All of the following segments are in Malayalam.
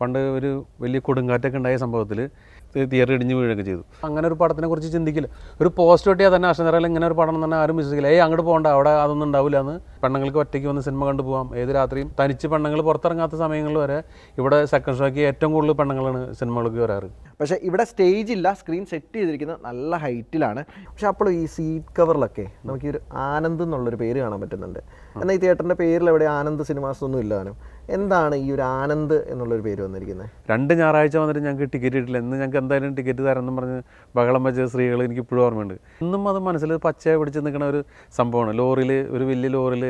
പണ്ട് ഒരു വലിയ കൊടുങ്കാറ്റൊക്കെ ഉണ്ടായ സംഭവത്തിൽ തിയേറ്റർ ഇടിഞ്ഞ് വീഴുകയൊക്കെ ചെയ്തു. അങ്ങനെ ഒരു പടത്തിനെ കുറിച്ച് ചിന്തിക്കില്ല. ഒരു പോസ്റ്റ് ഒട്ടിയാൽ തന്നെ അഷ്ടനിറയിൽ ഇങ്ങനെ ഒരു പടം തന്നെ ആരും വിശ്വസിക്കില്ല. അങ്ങോട്ട് പോകണ്ട, അവിടെ അതൊന്നും ഉണ്ടാവില്ല എന്ന്. പെണ്ണുങ്ങൾക്ക് ഒറ്റയ്ക്ക് വന്ന് സിനിമ കണ്ടു പോകാം. ഏത് രാത്രിയും തനിച്ച് പെണ്ണുങ്ങൾ പുറത്തിറങ്ങാത്ത സമയങ്ങളിൽ വരെ ഇവിടെ സെക്കൻഡ് ഷോയ്ക്ക് ഏറ്റവും കൂടുതൽ പെണ്ണുങ്ങളാണ് സിനിമകൾക്ക് വരാറ്. പക്ഷേ ഇവിടെ സ്റ്റേജ് ഇല്ല, സ്ക്രീൻ സെറ്റ് ചെയ്തിരിക്കുന്നത് നല്ല ഹൈറ്റിലാണ്. പക്ഷെ അപ്പോൾ ഈ സീറ്റ് കവറിലൊക്കെ നമുക്ക് ഈ ഒരു ആനന്ദ് എന്നുള്ളൊരു പേര് കാണാൻ പറ്റുന്നുണ്ട്. എന്നാൽ ഈ തിയേറ്ററിൻ്റെ പേരിൽ എവിടെ ആനന്ദ് സിനിമാസ് ഒന്നും ഇല്ലാനും എന്താണ് ഈ ഒരു ആനന്ദ് എന്നുള്ളൊരു പേര് വന്നിരിക്കുന്നത്? 2 ഞായറാഴ്ച വന്നിട്ട് ഞങ്ങൾക്ക് ടിക്കറ്റ് കിട്ടില്ല. ഇന്ന് ഞങ്ങൾക്ക് എന്തായാലും ടിക്കറ്റ് തരാമെന്നും പറഞ്ഞ് ബഹളം വെച്ച സ്ത്രീകൾ എനിക്ക് ഇപ്പോഴും ഓർമ്മയുണ്ട്. ഇന്നും അത് മനസ്സിൽ പച്ചയെ പിടിച്ച് നിൽക്കുന്ന ഒരു സംഭവമാണ്. ലോറിയിൽ, ഒരു വലിയ ലോറിയിൽ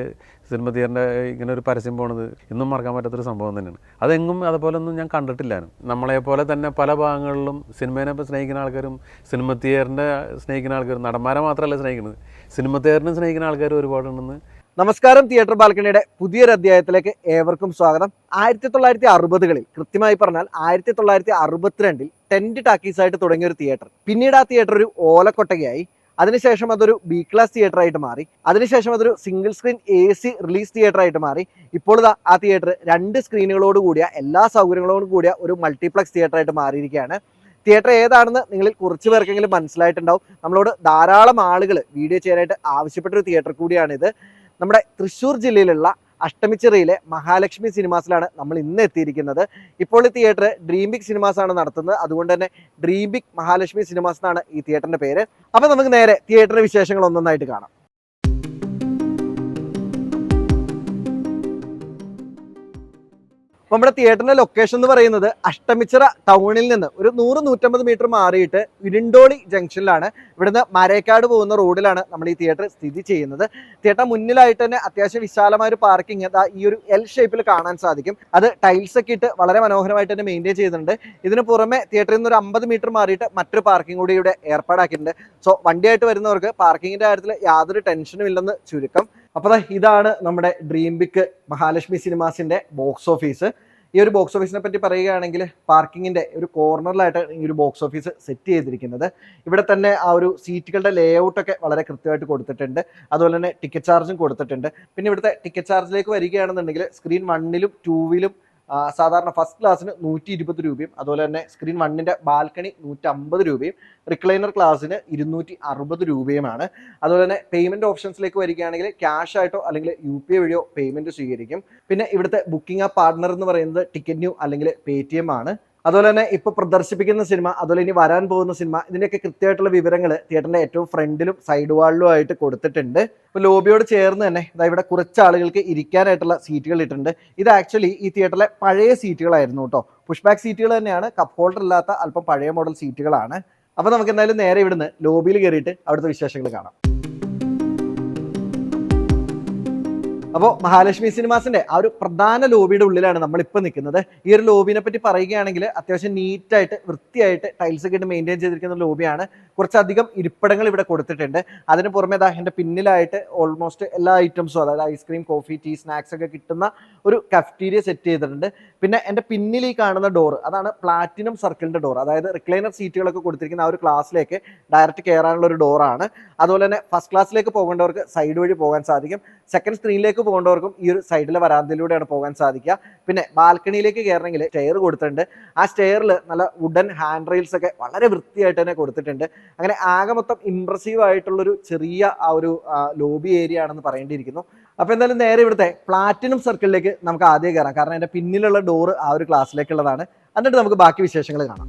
സിനിമ തിയേറ്ററിൻ്റെ ഇങ്ങനെ ഒരു പരസ്യം പോണത് ഇന്നും മറക്കാൻ പറ്റാത്തൊരു സംഭവം തന്നെയാണ്. അതെങ്ങും അതുപോലെ ഒന്നും ഞാൻ കണ്ടിട്ടില്ല. നമ്മളെപ്പോലെ തന്നെ പല ഭാഗങ്ങളിലും സിനിമേനെ സ്നേഹിക്കുന്ന ആൾക്കാരും സിനിമ തിയേറ്ററിൻ്റെ സ്നേഹിക്കുന്ന ആൾക്കാരും, നടന്മാരെ മാത്രമല്ല സ്നേഹിക്കുന്നത്, സിനിമ തിയേറ്ററിനെ സ്നേഹിക്കുന്ന ആൾക്കാർ ഒരുപാടുണ്ടെന്ന്. നമസ്കാരം, തിയേറ്റർ ബാൽക്കണിയുടെ പുതിയൊരു അധ്യായത്തിലേക്ക് ഏവർക്കും സ്വാഗതം. 1960കളിൽ, കൃത്യമായി പറഞ്ഞാൽ 1962 ടെന്റ് ടാക്കീസായിട്ട് തുടങ്ങിയ ഒരു തിയേറ്റർ, പിന്നീട് ആ തിയേറ്റർ ഒരു ഓലക്കൊട്ടകയായി. അതിനുശേഷം അതൊരു ബി ക്ലാസ് തിയേറ്റർ ആയിട്ട് മാറി. അതിനുശേഷം അതൊരു single screen AC release theatre ആയിട്ട് മാറി. ഇപ്പോൾ ആ തിയേറ്റർ 2 സ്ക്രീനുകളോട് കൂടിയ, എല്ലാ സൗകര്യങ്ങളോടും കൂടിയ ഒരു മൾട്ടിപ്ലക്സ് തിയേറ്റർ ആയിട്ട് മാറിയിരിക്കുകയാണ്. തിയേറ്റർ ഏതാണെന്ന് നിങ്ങളിൽ കുറച്ച് പേർക്കെങ്കിലും മനസ്സിലായിട്ടുണ്ടാവും. നമ്മളോട് ധാരാളം ആളുകൾ വീഡിയോ ചെയ്യാനായിട്ട് ആവശ്യപ്പെട്ടൊരു തിയേറ്റർ കൂടിയാണിത്. നമ്മുടെ തൃശ്ശൂർ ജില്ലയിലുള്ള അഷ്ടമിച്ചിറയിലെ മഹാലക്ഷ്മി സിനിമാസിലാണ് നമ്മൾ ഇന്ന് എത്തിയിരിക്കുന്നത്. ഇപ്പോൾ ഈ തിയേറ്റർ ഡ്രീം ബിഗ് സിനിമാസ് ആണ് നടത്തുന്നത്. അതുകൊണ്ട് തന്നെ ഡ്രീം ബിഗ് മഹാലക്ഷ്മി സിനിമാസ് എന്നാണ് ഈ തിയേറ്ററിന്റെ പേര്. അപ്പോൾ നമുക്ക് നേരെ തിയേറ്ററിന്റെ വിശേഷങ്ങൾ ഒന്നൊന്നായിട്ട് കാണാം. നമ്മുടെ തിയേറ്ററിന്റെ ലൊക്കേഷൻ എന്ന് പറയുന്നത് അഷ്ടമിച്ചിറ ടൗണിൽ നിന്ന് ഒരു 100-150 മീറ്റർ മാറിയിട്ട് ഇരുണ്ടോളി ജംഗ്ഷനിലാണ്. ഇവിടുന്ന് മരേക്കാട് പോകുന്ന റോഡിലാണ് നമ്മൾ ഈ തിയേറ്റർ സ്ഥിതി ചെയ്യുന്നത്. തിയേറ്റർ മുന്നിലായിട്ട് തന്നെ അത്യാവശ്യം വിശാലമായ ഒരു പാർക്കിംഗ് ഈ ഒരു L ഷേപ്പിൽ കാണാൻ സാധിക്കും. അത് ടൈൽസ് ഒക്കെ ഇട്ട് വളരെ മനോഹരമായിട്ട് തന്നെ മെയിൻറ്റെയിൻ ചെയ്തിട്ടുണ്ട്. ഇതിന് പുറമെ തിയേറ്ററിൽ നിന്ന് ഒരു 50 മീറ്റർ മാറിയിട്ട് മറ്റൊരു പാർക്കിംഗ് കൂടി ഇവിടെ ഏർപ്പാടാക്കിയിട്ടുണ്ട്. സോ വണ്ടിയായിട്ട് വരുന്നവർക്ക് പാർക്കിങ്ങിന്റെ കാര്യത്തിൽ യാതൊരു ടെൻഷനും ഇല്ലെന്ന് ചുരുക്കം. അപ്പോൾ ഇതാണ് നമ്മുടെ ഡ്രീം ബിഗ് മഹാലക്ഷ്മി സിനിമാസിന്റെ ബോക്സ് ഓഫീസ്. ഈ ഒരു ബോക്സ് ഓഫീസിനെ പറ്റി പറയുകയാണെങ്കിൽ പാർക്കിങ്ങിന്റെ ഒരു കോർണറിലായിട്ട് ഈ ഒരു ബോക്സ് ഓഫീസ് സെറ്റ് ചെയ്തിരിക്കുന്നത്. ഇവിടെ തന്നെ ആ ഒരു സീറ്റുകളുടെ ലേഔട്ടൊക്കെ വളരെ കൃത്യമായിട്ട് കൊടുത്തിട്ടുണ്ട്. അതുപോലെ തന്നെ ടിക്കറ്റ് ചാർജും കൊടുത്തിട്ടുണ്ട്. പിന്നെ ഇവിടുത്തെ ടിക്കറ്റ് ചാർജിലേക്ക് വരികയാണെന്നുണ്ടെങ്കിൽ സ്ക്രീൻ 1ലും 2വിലും സാധാരണ ഫസ്റ്റ് ക്ലാസ്സിന് 120 രൂപയും, അതുപോലെ തന്നെ സ്ക്രീൻ 1ന്റെ ബാൽക്കണി 150 രൂപയും, റിക്ലൈനർ ക്ലാസ്സിന് 260 രൂപയുമാണ്. അതുപോലെ തന്നെ പേയ്മെന്റ് ഓപ്ഷൻസിലേക്ക് വരികയാണെങ്കിൽ ക്യാഷ് ആയിട്ടോ അല്ലെങ്കിൽ UPI വഴിയോ പേയ്മെന്റ് സ്വീകരിക്കും. പിന്നെ ഇവിടുത്തെ ബുക്കിംഗ് പാർട്ണർ എന്ന് പറയുന്നത് ടിക്കറ്റ് ന്യൂ അല്ലെങ്കിൽ Paytm ആണ്. അതുപോലെ തന്നെ ഇപ്പോൾ പ്രദർശിപ്പിക്കുന്ന സിനിമ, അതുപോലെ ഇനി വരാൻ പോകുന്ന സിനിമ, ഇതിൻ്റെയൊക്കെ കൃത്യമായിട്ടുള്ള വിവരങ്ങൾ തിയേറ്ററിന്റെ ഏറ്റവും ഫ്രണ്ടിലും സൈഡ് വാളിലും ആയിട്ട് കൊടുത്തിട്ടുണ്ട്. ഇപ്പോൾ ലോബിയോട് ചേർന്ന് തന്നെ ഇവിടെ കുറച്ച് ആളുകൾക്ക് ഇരിക്കാനായിട്ടുള്ള സീറ്റുകൾ ഇട്ടിട്ടുണ്ട്. ഇത് ആക്ച്വലി ഈ തിയേറ്ററിലെ പഴയ സീറ്റുകളായിരുന്നു കേട്ടോ. പുഷ് ബാക്ക് സീറ്റുകൾ തന്നെയാണ്, കപ്പ് ഹോൾഡർ ഇല്ലാത്ത അല്പം പഴയ മോഡൽ സീറ്റുകളാണ്. അപ്പോൾ നമുക്ക് എന്തായാലും നേരെ ഇവിടുന്ന് ലോബിയിൽ കയറിയിട്ട് അവിടുത്തെ വിശേഷങ്ങൾ കാണാം. അപ്പോൾ മഹാലക്ഷ്മി സിനിമാസിന്റെ ആ ഒരു പ്രധാന ലോബിയുടെ ഉള്ളിലാണ് നമ്മളിപ്പോൾ നിൽക്കുന്നത്. ഈ ഒരു ലോബിനെ പറ്റി പറയുകയാണെങ്കിൽ അത്യാവശ്യം നീറ്റായിട്ട് വൃത്തിയായിട്ട് ടൈൽസ് ഒക്കെ ഇട്ട് മെയിൻറ്റെയിൻ ചെയ്തിരിക്കുന്ന ലോബിയാണ്. കുറച്ചധികം ഇരിപ്പിടങ്ങൾ ഇവിടെ കൊടുത്തിട്ടുണ്ട്. അതിന് പുറമെ എൻ്റെ പിന്നിലായിട്ട് ഓൾമോസ്റ്റ് എല്ലാ ഐറ്റംസും, അതായത് ഐസ്ക്രീം, കോഫി, ടീ, സ്നാക്സ് ഒക്കെ കിട്ടുന്ന ഒരു കഫറ്റീരിയ സെറ്റ് ചെയ്തിട്ടുണ്ട്. പിന്നെ എൻ്റെ പിന്നിൽ ഈ കാണുന്ന ഡോർ, അതാണ് പ്ലാറ്റിനം സർക്കിളിന്റെ ഡോർ. അതായത് റിക്ലൈനർ സീറ്റുകളൊക്കെ കൊടുത്തിരിക്കുന്ന ആ ഒരു ക്ലാസ്സിലേക്ക് ഡയറക്റ്റ് കയറാനുള്ള ഒരു ഡോറാണ്. അതുപോലെ തന്നെ ഫസ്റ്റ് ക്ലാസ്സിലേക്ക് പോകേണ്ടവർക്ക് സൈഡ് വഴി പോകാൻ സാധിക്കും. സെക്കൻഡ് സ്ക്രീനിലേക്ക് പോകേണ്ടവർക്കും ഈ ഒരു സൈഡിലെ വരാന്തയിലൂടെയാണ് പോകാൻ സാധിക്കുക. പിന്നെ ബാൽക്കണിയിലേക്ക് കയറണമെങ്കിൽ സ്റ്റെയർ കൊടുത്തിട്ടുണ്ട്. ആ സ്റ്റെയറിൽ നല്ല വുഡൻ ഹാൻഡ് റെയിൽസ് ഒക്കെ വളരെ വൃത്തിയായിട്ട് തന്നെ കൊടുത്തിട്ടുണ്ട്. അങ്ങനെ ആകെ മൊത്തം ഇംപ്രസീവ് ആയിട്ടുള്ളൊരു ചെറിയ ആ ഒരു ലോബി ഏരിയ ആണെന്ന് പറയേണ്ടിയിരിക്കുന്നു. അപ്പോൾ എന്തായാലും നേരെ ഇവിടുത്തെ പ്ലാറ്റിനം സർക്കിളിലേക്ക് നമുക്ക് ആദ്യം കയറാം. കാരണം എൻ്റെ പിന്നിലുള്ള ഡോറ് ആ ഒരു ക്ലാസ്സിലേക്കുള്ളതാണ്. എന്നിട്ട് നമുക്ക് ബാക്കി വിശേഷങ്ങൾ കാണാം.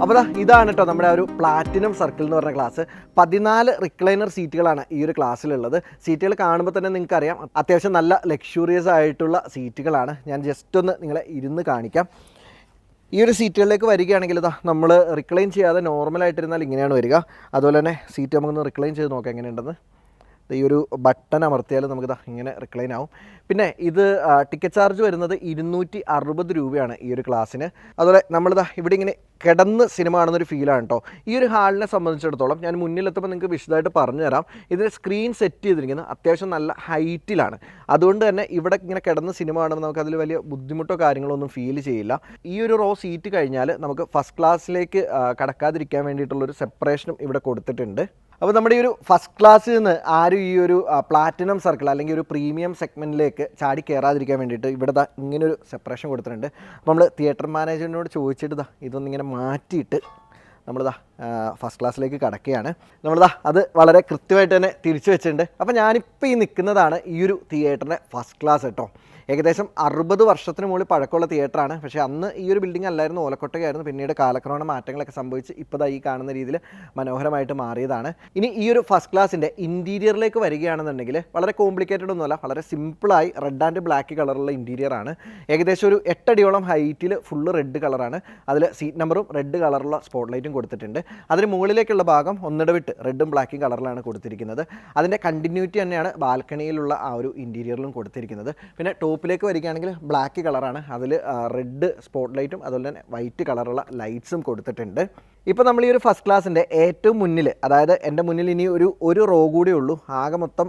അപ്പോൾ ഇതാണ് കേട്ടോ നമ്മുടെ ആ ഒരു പ്ലാറ്റിനം സർക്കിൾ എന്ന് പറഞ്ഞ ക്ലാസ്. 14 റിക്ലൈനർ സീറ്റുകളാണ് ഈ ഒരു ക്ലാസ്സിലുള്ളത്. സീറ്റുകൾ കാണുമ്പോൾ തന്നെ നിങ്ങൾക്കറിയാം അത്യാവശ്യം നല്ല ലക്ഷൂറിയസ് ആയിട്ടുള്ള സീറ്റുകളാണ്. ഞാൻ ജസ്റ്റ് ഒന്ന് നിങ്ങളെ ഇരുന്ന് കാണിക്കാം. ഈ ഒരു സീറ്റുകളിലേക്ക് വരികയാണെങ്കിൽ നമ്മൾ റിക്ലൈൻ ചെയ്യാതെ നോർമലായിട്ടിരുന്നാൽ ഇങ്ങനെയാണ് വരിക. അതുപോലെ തന്നെ സീറ്റ് നമുക്കൊന്ന് റിക്ലൈൻ ചെയ്ത് നോക്കാം എങ്ങനെയുണ്ടെന്ന്. ഈ ഒരു ബട്ടൺ അമർത്തിയാൽ നമുക്ക് ഇങ്ങനെ റിക്ലൈൻ ആവും. പിന്നെ ഇത് ടിക്കറ്റ് ചാർജ് വരുന്നത് 260 രൂപയാണ് ഈ ഒരു ക്ലാസ്സിന്. അതുപോലെ ഇവിടെ ഇങ്ങനെ കിടന്ന് സിനിമ കാണുന്നൊരു ഫീലാണ് കേട്ടോ. ഈ ഒരു ഹാളിനെ സംബന്ധിച്ചിടത്തോളം ഞാൻ മുന്നിലെത്തുമ്പോൾ നിങ്ങൾക്ക് വിശദമായിട്ട് പറഞ്ഞു തരാം. ഇതിന് സ്ക്രീൻ സെറ്റ് ചെയ്തിരിക്കുന്നത് അത്യാവശ്യം നല്ല ഹൈറ്റിലാണ്. അതുകൊണ്ട് തന്നെ ഇവിടെ ഇങ്ങനെ കിടന്ന് സിനിമ കാണുമ്പോൾ നമുക്ക് അതിൽ വലിയ ബുദ്ധിമുട്ടോ കാര്യങ്ങളോ ഒന്നും ഫീൽ ചെയ്യില്ല. ഈ ഒരു റോ സീറ്റ് കഴിഞ്ഞാൽ നമുക്ക് ഫസ്റ്റ് ക്ലാസ്സിലേക്ക് കടക്കാതിരിക്കാൻ വേണ്ടിയിട്ടുള്ളൊരു സെപ്പറേഷനും ഇവിടെ കൊടുത്തിട്ടുണ്ട്. അപ്പോൾ നമ്മുടെ ഈ ഒരു ഫസ്റ്റ് ക്ലാസ്സിൽ നിന്ന് ആരും ഈ ഒരു പ്ലാറ്റിനം സർക്കിൾ അല്ലെങ്കിൽ ഒരു പ്രീമിയം സെഗ്മെൻറ്റിലേക്ക് ചാടി കയറാതിരിക്കാൻ വേണ്ടിയിട്ട് ഇവിടെ ഇങ്ങനൊരു സെപ്പറേഷൻ കൊടുത്തിട്ടുണ്ട്. അപ്പോൾ നമ്മൾ തിയേറ്റർ മാനേജറിനോട് ചോദിച്ചിട്ട് ഇതൊന്നിങ്ങനെ മാറ്റിയിട്ട് നമ്മളിതാ ഫസ്റ്റ് ക്ലാസ്സിലേക്ക് കടക്കുകയാണ്. അത് വളരെ കൃത്യമായിട്ട് തന്നെ തിരിച്ചു വെച്ചിട്ടുണ്ട്. അപ്പോൾ ഞാനിപ്പോൾ ഈ നിൽക്കുന്നതാണ് ഈ ഒരു തിയേറ്ററിൻ്റെ ഫസ്റ്റ് ക്ലാസ് കേട്ടോ. ഏകദേശം 60 വർഷത്തിന് മുകളിൽ പഴക്കമുള്ള തിയേറ്ററാണ്. പക്ഷേ അന്ന് ഈ ഒരു ബിൽഡിംഗ് അല്ലായിരുന്നു, ഓലക്കൊട്ടയായിരുന്നു. പിന്നീട് കാലക്രമേണ മാറ്റങ്ങളൊക്കെ സംഭവിച്ച് ഇപ്പോൾ ഈ കാണുന്ന രീതിയിൽ മനോഹരമായിട്ട് മാറിയതാണ്. ഇനി ഈ ഒരു ഫസ്റ്റ് ക്ലാസ്സിൻ്റെ ഇൻറ്റീരിയറിലേക്ക് വരികയാണെന്നുണ്ടെങ്കിൽ വളരെ കോംപ്ലിക്കേറ്റഡ് ഒന്നുമല്ല, വളരെ സിമ്പിളായി റെഡ് ആൻഡ് ബ്ലാക്ക് കളറുള്ള ഇൻറ്റീരിയറാണ്. ഏകദേശം ഒരു 8 അടിയോളം ഹൈറ്റിൽ ഫുള്ള് റെഡ് കളറാണ്. അതിൽ സീറ്റ് നമ്പറും റെഡ് കളറുള്ള സ്പോട്ട് ലൈറ്റും കൊടുത്തിട്ടുണ്ട്. അതിന് മുകളിലേക്കുള്ള ഭാഗം ഒന്നിടവിട്ട് റെഡും ബ്ലാക്കും കളറിലാണ് കൊടുത്തിരിക്കുന്നത്. അതിൻ്റെ കണ്ടിന്യൂറ്റി തന്നെയാണ് ബാൽക്കണിയിലുള്ള ആ ഒരു ഇൻറ്റീരിയറിലും കൊടുത്തിരിക്കുന്നത്. പിന്നെ ടോപ്പിലേക്ക് വരികയാണെങ്കിൽ ബ്ലാക്ക് കളറാണ്, അതിൽ റെഡ് സ്പോട്ട് ലൈറ്റും അതുപോലെ തന്നെ വൈറ്റ് കളറുള്ള ലൈറ്റ്സും കൊടുത്തിട്ടുണ്ട്. ഇപ്പോൾ നമ്മൾ ഈ ഒരു ഫസ്റ്റ് ക്ലാസ്സിൻ്റെ ഏറ്റവും മുന്നിൽ, അതായത് എൻ്റെ മുന്നിൽ ഇനി ഒരു റോ കൂടി ഉള്ളൂ. ആകെ മൊത്തം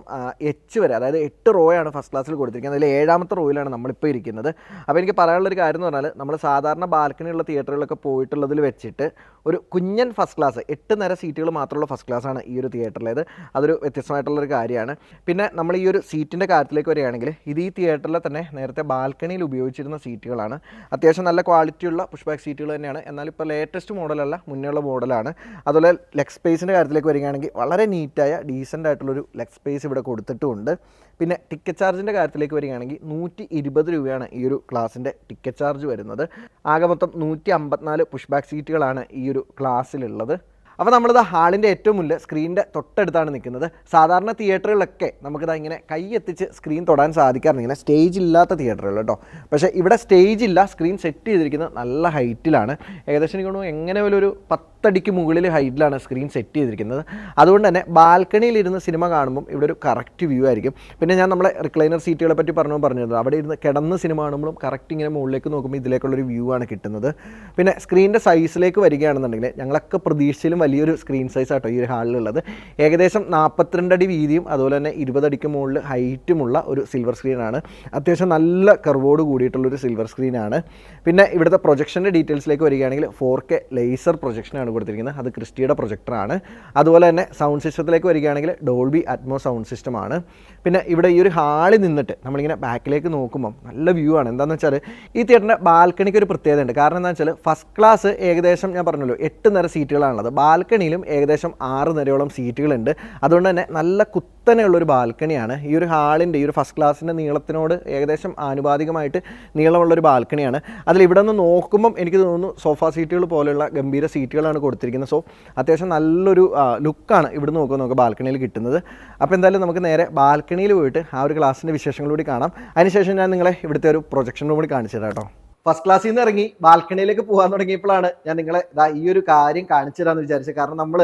എച്ച് വരെ, അതായത് 8 റോയാണ് ഫസ്റ്റ് ക്ലാസ്സിൽ കൊടുത്തിരിക്കുന്നത്. അതിൽ 7ാമത്തെ റോയിലാണ് നമ്മളിപ്പോൾ ഇരിക്കുന്നത്. അപ്പോൾ എനിക്ക് പറയാനുള്ളൊരു കാര്യം എന്ന് പറഞ്ഞാൽ, നമ്മൾ സാധാരണ ബാൽക്കണിയുള്ള തിയേറ്ററുകളൊക്കെ പോയിട്ടുള്ളതിൽ വെച്ചിട്ട് ഒരു കുഞ്ഞൻ ഫസ്റ്റ് ക്ലാസ് 8 നിര സീറ്റുകൾ മാത്രമുള്ള ഫസ്റ്റ് ക്ലാസ്സാണ് ഈ ഒരു തിയേറ്ററിലേത്. അതൊരു വ്യത്യസ്തമായിട്ടുള്ളൊരു കാര്യമാണ്. പിന്നെ നമ്മൾ ഈ ഒരു സീറ്റിൻ്റെ കാര്യത്തിലേക്ക് വരികയാണെങ്കിൽ ഇത് ഈ തിയേറ്ററിലെ തന്നെ നേരത്തെ ബാൽക്കണിയിൽ ഉപയോഗിച്ചിരുന്ന സീറ്റുകളാണ്. അത്യാവശ്യം നല്ല ക്വാളിറ്റിയുള്ള പുഷ് ബാക്ക് സീറ്റുകൾ തന്നെയാണ്. എന്നാൽ ഇപ്പോൾ ലേറ്റസ്റ്റ് മോഡലല്ല, മുന്നേയുള്ള മോഡലാണ്. അതുപോലെ ലെഗ് സ്പേസിൻ്റെ കാര്യത്തിലേക്ക് വരികയാണെങ്കിൽ വളരെ നീറ്റായ ഡീസൻ്റ് ആയിട്ടുള്ളൊരു ലെഗ് സ്പേസ് ഇവിടെ കൊടുത്തിട്ടുമുണ്ട്. പിന്നെ ടിക്കറ്റ് ചാർജിൻ്റെ കാര്യത്തിലേക്ക് വരികയാണെങ്കിൽ 120 രൂപയാണ് ഈ ഒരു ക്ലാസ്സിൻ്റെ ടിക്കറ്റ് ചാർജ് വരുന്നത്. ആകെ മൊത്തം 154 പുഷ് ബാക്ക് സീറ്റുകളാണ് ഈ ഒരു ക്ലാസ്സിലുള്ളത്. അപ്പോൾ നമ്മളിത് ഹാളിൻ്റെ ഏറ്റവും മുന്നിൽ സ്ക്രീനിൻ്റെ തൊട്ടടുത്താണ് നിൽക്കുന്നത്. സാധാരണ തിയേറ്ററുകളിലൊക്കെ നമുക്കിതാ ഇങ്ങനെ കൈ എത്തിച്ച് സ്ക്രീൻ തൊടാൻ സാധിക്കാറുണ്ട്, ഇങ്ങനെ സ്റ്റേജ് ഇല്ലാത്ത തിയേറ്ററുകൾ കേട്ടോ. പക്ഷേ ഇവിടെ സ്റ്റേജ് ഇല്ല, സ്ക്രീൻ സെറ്റ് ചെയ്തിരിക്കുന്നത് നല്ല ഹൈറ്റിലാണ്. ഏകദേശം എനിക്ക് തോന്നുന്നു എങ്ങനെ ഒരു 10 അടിക്ക് മുകളിൽ ഹൈറ്റിലാണ് സ്ക്രീൻ സെറ്റ് ചെയ്തിരിക്കുന്നത്. അതുകൊണ്ട് തന്നെ ബാൽക്കണിയിലിരുന്ന് സിനിമ കാണുമ്പം ഇവിടെ ഒരു കറക്റ്റ് വ്യൂ ആയിരിക്കും. പിന്നെ ഞാൻ നമ്മളെ റിക്ലൈനർ സീറ്റുകളെ പറ്റി പറഞ്ഞത് അവിടെ ഇരുന്ന് കിടന്ന് സിനിമ കാണുമ്പോഴും കറക്റ്റ് ഇങ്ങനെ മുകളിലേക്ക് നോക്കുമ്പോൾ ഇതിലേക്കുള്ളൊരു വ്യൂ ആണ് കിട്ടുന്നത്. പിന്നെ സ്ക്രീനിൻ്റെ സൈസിലേക്ക് വരികയാണെന്നുണ്ടെങ്കിൽ ഞങ്ങളൊക്കെ പ്രതീക്ഷിച്ചാലും വലിയൊരു സ്ക്രീൻ സൈസ് ആട്ടോ ഈ ഒരു ഹാളിലുള്ളത്. ഏകദേശം 42 അടി വീതിയും അതുപോലെ തന്നെ 20 അടിക്ക് മുകളിൽ ഹൈറ്റുമുള്ള ഒരു സിൽവർ സ്ക്രീനാണ്. അത്യാവശ്യം നല്ല കർവോട് കൂടിയിട്ടുള്ളൊരു സിൽവർ സ്ക്രീനാണ്. പിന്നെ ഇവിടുത്തെ പ്രൊജക്ഷൻ്റെ ഡീറ്റെയിൽസിലേക്ക് വരികയാണെങ്കിൽ 4K ലേസർ പ്രൊജക്ഷനാണ് കൊടുത്തിരിക്കുന്നത്. അത് ക്രിസ്റ്റിയുടെ പ്രൊജക്ടറാണ്. അതുപോലെ തന്നെ സൗണ്ട് സിസ്റ്റത്തിലേക്ക് വരികയാണെങ്കിൽ ഡോൾബി അറ്റ്മോ സൗണ്ട് സിസ്റ്റമാണ്. പിന്നെ ഇവിടെ ഈ ഒരു ഹാളിൽ നിന്നിട്ട് നമ്മളിങ്ങനെ ബാക്കിലേക്ക് നോക്കുമ്പം നല്ല വ്യൂ ആണ്. എന്താണെന്ന് വെച്ചാൽ ഈ തിയേറ്ററിൻ്റെ ബാൽക്കണിക്ക് ഒരു പ്രത്യേകത ഉണ്ട്. കാരണം എന്താണെന്ന് വെച്ചാൽ ഫസ്റ്റ് ക്ലാസ് ഏകദേശം ഞാൻ പറഞ്ഞല്ലോ 8 നിര സീറ്റുകളാണുള്ളത്. ബാൽക്കണിയിലും ഏകദേശം 6 നിരയോളം സീറ്റുകളുണ്ട്. അതുകൊണ്ട് തന്നെ നല്ല കുത്തനെയുള്ളൊരു ബാൽക്കണിയാണ്. ഈ ഒരു ഹാളിൻ്റെ ഈ ഒരു ഫസ്റ്റ് ക്ലാസ്സിൻ്റെ നീളത്തിനോട് ഏകദേശം ആനുപാതികമായിട്ട് നീളമുള്ളൊരു ബാൽക്കണിയാണ്. അതിൽ ഇവിടെ നിന്ന് നോക്കുമ്പം എനിക്ക് തോന്നുന്നു സോഫ സീറ്റുകൾ പോലെയുള്ള ഗംഭീര സീറ്റുകളാണ് കൊടുത്തിരിക്കുന്നത്. സോ അത്യാവശ്യം നല്ലൊരു ലുക്കാണ് ഇവിടെ നോക്കുക ബാൽക്കണിയിൽ കിട്ടുന്നത്. അപ്പോൾ എന്തായാലും നമുക്ക് നേരെ ബാൽക്കണിയിൽ പോയിട്ട് ആ ഒരു ക്ലാസ്സിൻ്റെ വിശേഷങ്ങൾ കൂടി കാണാം. അതിനുശേഷം ഞാൻ നിങ്ങളെ ഇവിടുത്തെ ഒരു പ്രൊജക്ഷൻ റൂം കൂടി കാണിച്ചു തരാം കേട്ടോ. ഫസ്റ്റ് ക്ലാസ്സിൽ നിന്ന് ഇറങ്ങി ബാൽക്കണിയിലേക്ക് പോകാൻ തുടങ്ങിയപ്പോഴാണ് ഞാൻ നിങ്ങളെ ഈ ഒരു കാര്യം കാണിച്ചു തരാമെന്ന് വിചാരിച്ചത്. കാരണം നമ്മൾ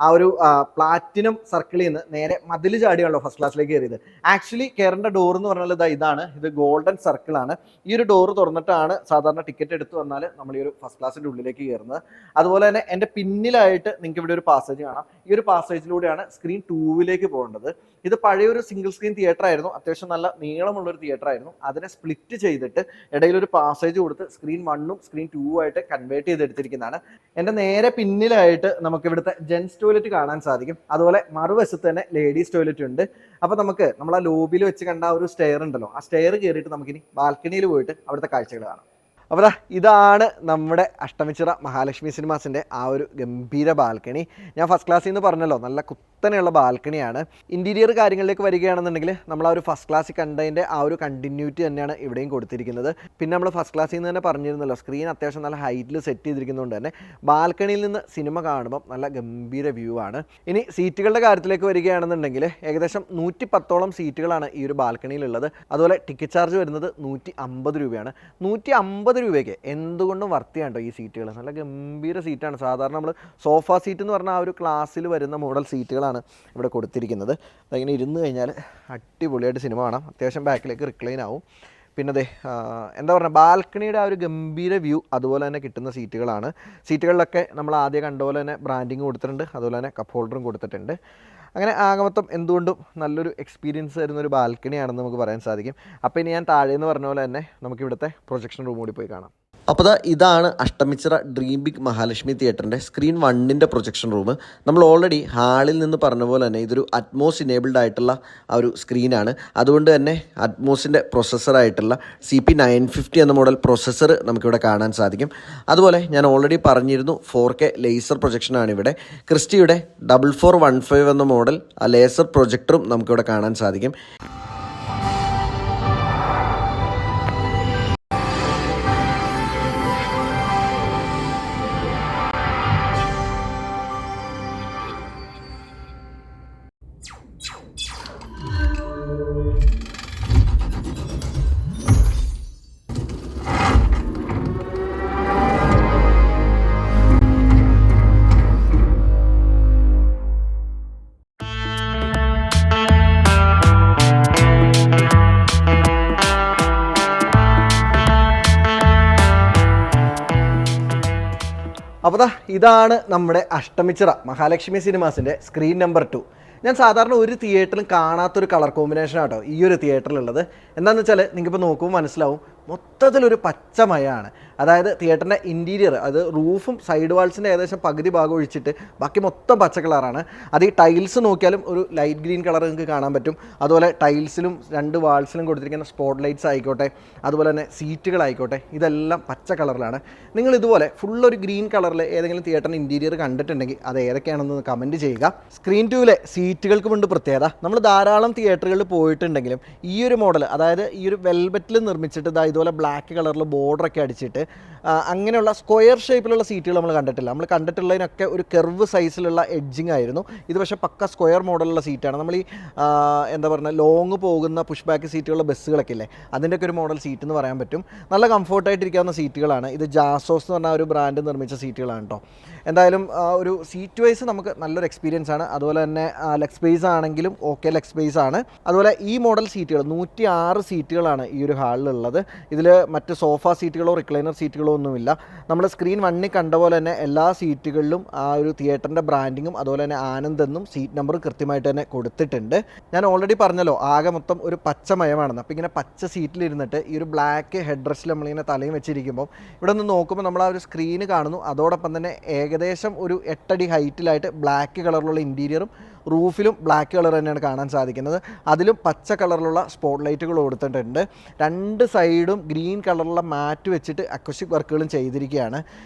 ആ ഒരു പ്ലാറ്റിനം സർക്കിളിൽ നിന്ന് നേരെ മതിൽ ചാടിയാണല്ലോ ഫസ്റ്റ് ക്ലാസ്സിലേക്ക് കയറിയത്. ആക്ച്വലി കയറേണ്ട ഡോർ എന്ന് പറഞ്ഞാൽ ഇതാണ്, ഇത് ഗോൾഡൻ സർക്കിളാണ്. ഈ ഒരു ഡോർ തുറന്നിട്ടാണ് സാധാരണ ടിക്കറ്റ് എടുത്ത് വന്നാൽ നമ്മൾ ഈ ഒരു ഫസ്റ്റ് ക്ലാസ്സിൻ്റെ ഉള്ളിലേക്ക് കയറുന്നത്. അതുപോലെ തന്നെ എൻ്റെ പിന്നിലായിട്ട് നിങ്ങൾക്ക് ഇവിടെ ഒരു പാസേജ് കാണാം. ഈ ഒരു പാസേജിലൂടെയാണ് സ്ക്രീൻ 2 പോകേണ്ടത്. ഇത് പഴയൊരു സിംഗിൾ സ്ക്രീൻ തിയേറ്റർ ആയിരുന്നു, അത്യാവശ്യം നല്ല നീളമുള്ളൊരു തിയേറ്റർ ആയിരുന്നു. അതിനെ സ്പ്ലിറ്റ് ചെയ്തിട്ട് ഇടയിലൊരു പാസേജ് കൊടുത്ത് സ്ക്രീൻ 1ഉം സ്ക്രീൻ 2ഉം ആയിട്ട് കൺവേർട്ട് ചെയ്തെടുത്തിരിക്കുന്നതാണ്. എൻ്റെ നേരെ പിന്നിലായിട്ട് നമുക്ക് ഇവിടുത്തെ ജെൻസ് ടോയ്ലറ്റ് കാണാൻ സാധിക്കും. അതുപോലെ മറുവശത്ത് തന്നെ ലേഡീസ് ടോയ്ലറ്റ് ഉണ്ട്. അപ്പോൾ നമ്മൾ ആ ലോബിയിൽ വെച്ച് കണ്ട ആ ഒരു സ്റ്റെയർ ഉണ്ടല്ലോ, ആ സ്റ്റെയർ കയറിയിട്ട് നമുക്കിനി ബാൽക്കണിയിൽ പോയിട്ട് അവിടുത്തെ കാഴ്ചകൾ കാണാം. അപ്പോൾ ഇതാണ് നമ്മുടെ അഷ്ടമിച്ചിറ മഹാലക്ഷ്മി സിനിമാസിൻ്റെ ആ ഒരു ഗംഭീര ബാൽക്കണി. ഞാൻ ഫസ്റ്റ് ക്ലാസ്സിൽ നിന്ന് പറഞ്ഞല്ലോ, നല്ല കുത്തനെയുള്ള ബാൽക്കണിയാണ്. ഇൻറ്റീരിയർ കാര്യങ്ങളിലേക്ക് വരികയാണെന്നുണ്ടെങ്കിൽ നമ്മൾ ആ ഒരു ഫസ്റ്റ് ക്ലാസ്സിൽ കണ്ടതിൻ്റെ ആ ഒരു കണ്ടിന്യൂറ്റി തന്നെയാണ് ഇവിടെയും കൊടുത്തിരിക്കുന്നത്. പിന്നെ നമ്മൾ ഫസ്റ്റ് ക്ലാസ്സിൽ നിന്ന് തന്നെ പറഞ്ഞിരുന്നല്ലോ, സ്ക്രീൻ അത്യാവശ്യം നല്ല ഹൈറ്റിൽ സെറ്റ് ചെയ്തിരിക്കുന്നതുകൊണ്ട് തന്നെ ബാൽക്കണിയിൽ നിന്ന് സിനിമ കാണുമ്പോൾ നല്ല ഗംഭീര വ്യൂ ആണ്. ഇനി സീറ്റുകളുടെ കാര്യത്തിലേക്ക് വരികയാണെന്നുണ്ടെങ്കിൽ ഏകദേശം 110ഓളം സീറ്റുകളാണ് ഈ ഒരു ബാൽക്കണിയിലുള്ളത്. അതുപോലെ ടിക്കറ്റ് ചാർജ് വരുന്നത് 150 രൂപയാണ്. 150 രൂപയ്ക്ക് എന്തുകൊണ്ടും വർത്തിയാണ്ടോ ഈ സീറ്റുകൾ. നല്ല ഗംഭീര സീറ്റാണ്. സാധാരണ നമ്മൾ സോഫ സീറ്റ് എന്ന് പറഞ്ഞാൽ ആ ഒരു ക്ലാസ്സിൽ വരുന്ന മോഡൽ സീറ്റുകളാണ് ഇവിടെ കൊടുത്തിരിക്കുന്നത്. അതിങ്ങനെ ഇരുന്ന് കഴിഞ്ഞാൽ അടിപൊളിയായിട്ട് സിനിമ കാണാം. അത്യാവശ്യം ബാക്കിലേക്ക് റിക്ലൈൻ ആവും. പിന്നെ അതെ എന്താ പറയുക, ബാൽക്കണിയുടെ ആ ഒരു ഗംഭീര വ്യൂ അതുപോലെ തന്നെ കിട്ടുന്ന സീറ്റുകളാണ്. സീറ്റുകളിലൊക്കെ നമ്മൾ ആദ്യം കണ്ട പോലെ തന്നെ ബ്രാൻഡിങ് കൊടുത്തിട്ടുണ്ട്, അതുപോലെ തന്നെ കപ്പ് ഹോൾഡറും കൊടുത്തിട്ടുണ്ട്. അങ്ങനെ ആകമൊത്തം എന്തുകൊണ്ടും നല്ലൊരു എക്സ്പീരിയൻസ് തരുന്നൊരു ബാൽക്കണിയാണെന്ന് നമുക്ക് പറയാൻ സാധിക്കും. അപ്പോൾ ഇനി ഞാൻ താഴേന്ന് പറഞ്ഞ പോലെ തന്നെ നമുക്കിവിടുത്തെ പ്രൊജക്ഷൻ റൂം കൂടി പോയി കാണാം. അപ്പോൾ ഇതാണ് അഷ്ടമിച്ചിറ ഡ്രീം ബിഗ് മഹാലക്ഷ്മി തിയേറ്ററിൻ്റെ സ്ക്രീൻ 1ൻ്റെ പ്രൊജക്ഷൻ റൂം. നമ്മൾ ഓൾറെഡി ഹാളിൽ നിന്ന് പറഞ്ഞ പോലെ തന്നെ ഇതൊരു അറ്റ്മോസ് ഇനേബിൾഡ് ആയിട്ടുള്ള ആ ഒരു സ്ക്രീനാണ്. അതുകൊണ്ട് തന്നെ അറ്റ്മോസിൻ്റെ പ്രൊസസ്സറായിട്ടുള്ള CP950 എന്ന മോഡൽ പ്രൊസസ്സർ നമുക്കിവിടെ കാണാൻ സാധിക്കും. അതുപോലെ ഞാൻ ഓൾറെഡി പറഞ്ഞിരുന്നു 4K ലേസർ പ്രൊജക്ഷനാണ് ഇവിടെ. ക്രിസ്റ്റിയുടെ 4415 എന്ന മോഡൽ ആ ലേസർ പ്രൊജക്ടറും നമുക്കിവിടെ കാണാൻ സാധിക്കും. അപ്പോൾ ഇതാണ് നമ്മുടെ അഷ്ടമിച്ചിറ മഹാലക്ഷ്മി സിനിമാസിൻ്റെ സ്ക്രീൻ നമ്പർ 2. ഞാൻ സാധാരണ ഒരു തിയേറ്ററിലും കാണാത്തൊരു കളർ കോമ്പിനേഷൻ ആട്ടോ ഈ ഒരു തിയേറ്ററിലുള്ളത്. എന്താണെന്ന് വെച്ചാൽ നിങ്ങൾക്കിപ്പോൾ നോക്കുമ്പോൾ മനസ്സിലാവും, മൊത്തത്തിലൊരു പച്ചമയാണ്. അതായത് തിയേറ്ററിൻ്റെ ഇൻറ്റീരിയർ, അത് റൂഫും സൈഡ് വാൾസിൻ്റെ ഏകദേശം പകുതി ഭാഗം ഒഴിച്ചിട്ട് ബാക്കി മൊത്തം പച്ച കളറാണ്. അത് ഈ ടൈൽസ് നോക്കിയാലും ഒരു ലൈറ്റ് ഗ്രീൻ കളർ നിങ്ങൾക്ക് കാണാൻ പറ്റും. അതുപോലെ ടൈൽസിലും 2 വാൾസിലും കൊടുത്തിരിക്കുന്ന സ്പോട്ട് ലൈറ്റ്സ് ആയിക്കോട്ടെ, അതുപോലെ തന്നെ സീറ്റുകളായിക്കോട്ടെ, ഇതെല്ലാം പച്ച കളറിലാണ്. നിങ്ങൾ ഇതുപോലെ ഫുള്ളൊരു ഗ്രീൻ കളറിൽ ഏതെങ്കിലും തിയേറ്ററിൻ്റെ ഇൻറ്റീരിയർ കണ്ടിട്ടുണ്ടെങ്കിൽ അത് ഏതൊക്കെയാണെന്ന് കമൻറ്റ് ചെയ്യുക. സ്ക്രീൻ 2ലെ സീറ്റുകൾക്ക് കൊണ്ട് പ്രത്യേകത, നമ്മൾ ധാരാളം തിയേറ്ററുകളിൽ പോയിട്ടുണ്ടെങ്കിലും ഈ ഒരു മോഡൽ, അതായത് ഈ ഒരു വെൽവെറ്റിൽ നിർമ്മിച്ചിട്ട് ഇതുപോലെ ബ്ലാക്ക് കളറിൽ ബോർഡറൊക്കെ അടിച്ചിട്ട് അങ്ങനെയുള്ള സ്ക്വയർ ഷേപ്പിലുള്ള സീറ്റുകൾ നമ്മൾ കണ്ടിട്ടില്ല. നമ്മൾ കണ്ടിട്ടുള്ളതിനൊക്കെ ഒരു കെർവ് സൈസിലുള്ള എഡ്ജിങ് ആയിരുന്നു. ഇത് പക്ഷേ പക്ക സ്ക്വയർ മോഡലുള്ള സീറ്റാണ്. നമ്മൾ ഈ എന്താ പറയുക, ലോങ് പോകുന്ന പുഷ് ബാക്ക് സീറ്റുകളുള്ള ബസ്സുകളൊക്കെ ഇല്ലേ, അതിൻ്റെയൊക്കെ ഒരു മോഡൽ സീറ്റ് എന്ന് പറയാൻ പറ്റും. നല്ല കംഫർട്ടായിട്ടിരിക്കാവുന്ന സീറ്റുകളാണ്. ഇത് ജാസോസ് എന്ന് പറഞ്ഞ ഒരു ബ്രാൻഡ് നിർമ്മിച്ച സീറ്റുകളാണ് കേട്ടോ. എന്തായാലും ഒരു സീറ്റ് വൈസ് നമുക്ക് നല്ലൊരു എക്സ്പീരിയൻസ് ആണ്. അതുപോലെ തന്നെ ലെഗ് സ്പേസ് ആണെങ്കിലും ഓക്കെ ലെഗ് സ്പേസ് ആണ്. അതുപോലെ ഈ മോഡൽ സീറ്റുകൾ 106 സീറ്റുകളാണ് ഈ ഒരു ഹാളിലുള്ളത്. ഇതിൽ മറ്റ് സോഫ സീറ്റുകളോ റിക്ലൈനർ സീറ്റുകളോ ഒന്നുമില്ല. നമ്മൾ സ്ക്രീൻ 1 കണ്ട പോലെ തന്നെ എല്ലാ സീറ്റുകളിലും ആ ഒരു തിയേറ്ററിൻ്റെ ബ്രാൻഡിങ്ങും അതുപോലെ തന്നെ ആനന്ദ് എന്നും സീറ്റ് നമ്പറും കൃത്യമായിട്ട് തന്നെ കൊടുത്തിട്ടുണ്ട്. ഞാൻ ഓൾറെഡി പറഞ്ഞല്ലോ, ആകെ മൊത്തം ഒരു പച്ചമയമാണെന്ന്. അപ്പോൾ ഇങ്ങനെ പച്ച സീറ്റിലിരുന്നിട്ട് ഈ ഒരു ബ്ലാക്ക് ഹെഡ് റെസ്റ്റിൽ നമ്മളിങ്ങനെ തലയും വെച്ചിരിക്കുമ്പോൾ ഇവിടെ നിന്ന് നോക്കുമ്പോൾ നമ്മൾ ആ ഒരു സ്ക്രീന് കാണുന്നു. അതോടൊപ്പം തന്നെ ഏകദേശം ഒരു 8 അടി ഹൈറ്റിലായിട്ട് ബ്ലാക്ക് കളറിലുള്ള ഇൻറ്റീരിയറും റൂഫിലും ബ്ലാക്ക് കളർ തന്നെയാണ് കാണാൻ സാധിക്കുന്നത്. അതിലും പച്ച കളറിലുള്ള സ്പോട്ട് ലൈറ്റുകൾ കൊടുത്തിട്ടുണ്ട്. 2 സൈഡും ഗ്രീൻ കളറുള്ള മാറ്റ് വെച്ചിട്ട് അക്വസ്റ്റിക് വർക്കുകളും ചെയ്തിരിക്കുകയാണ്.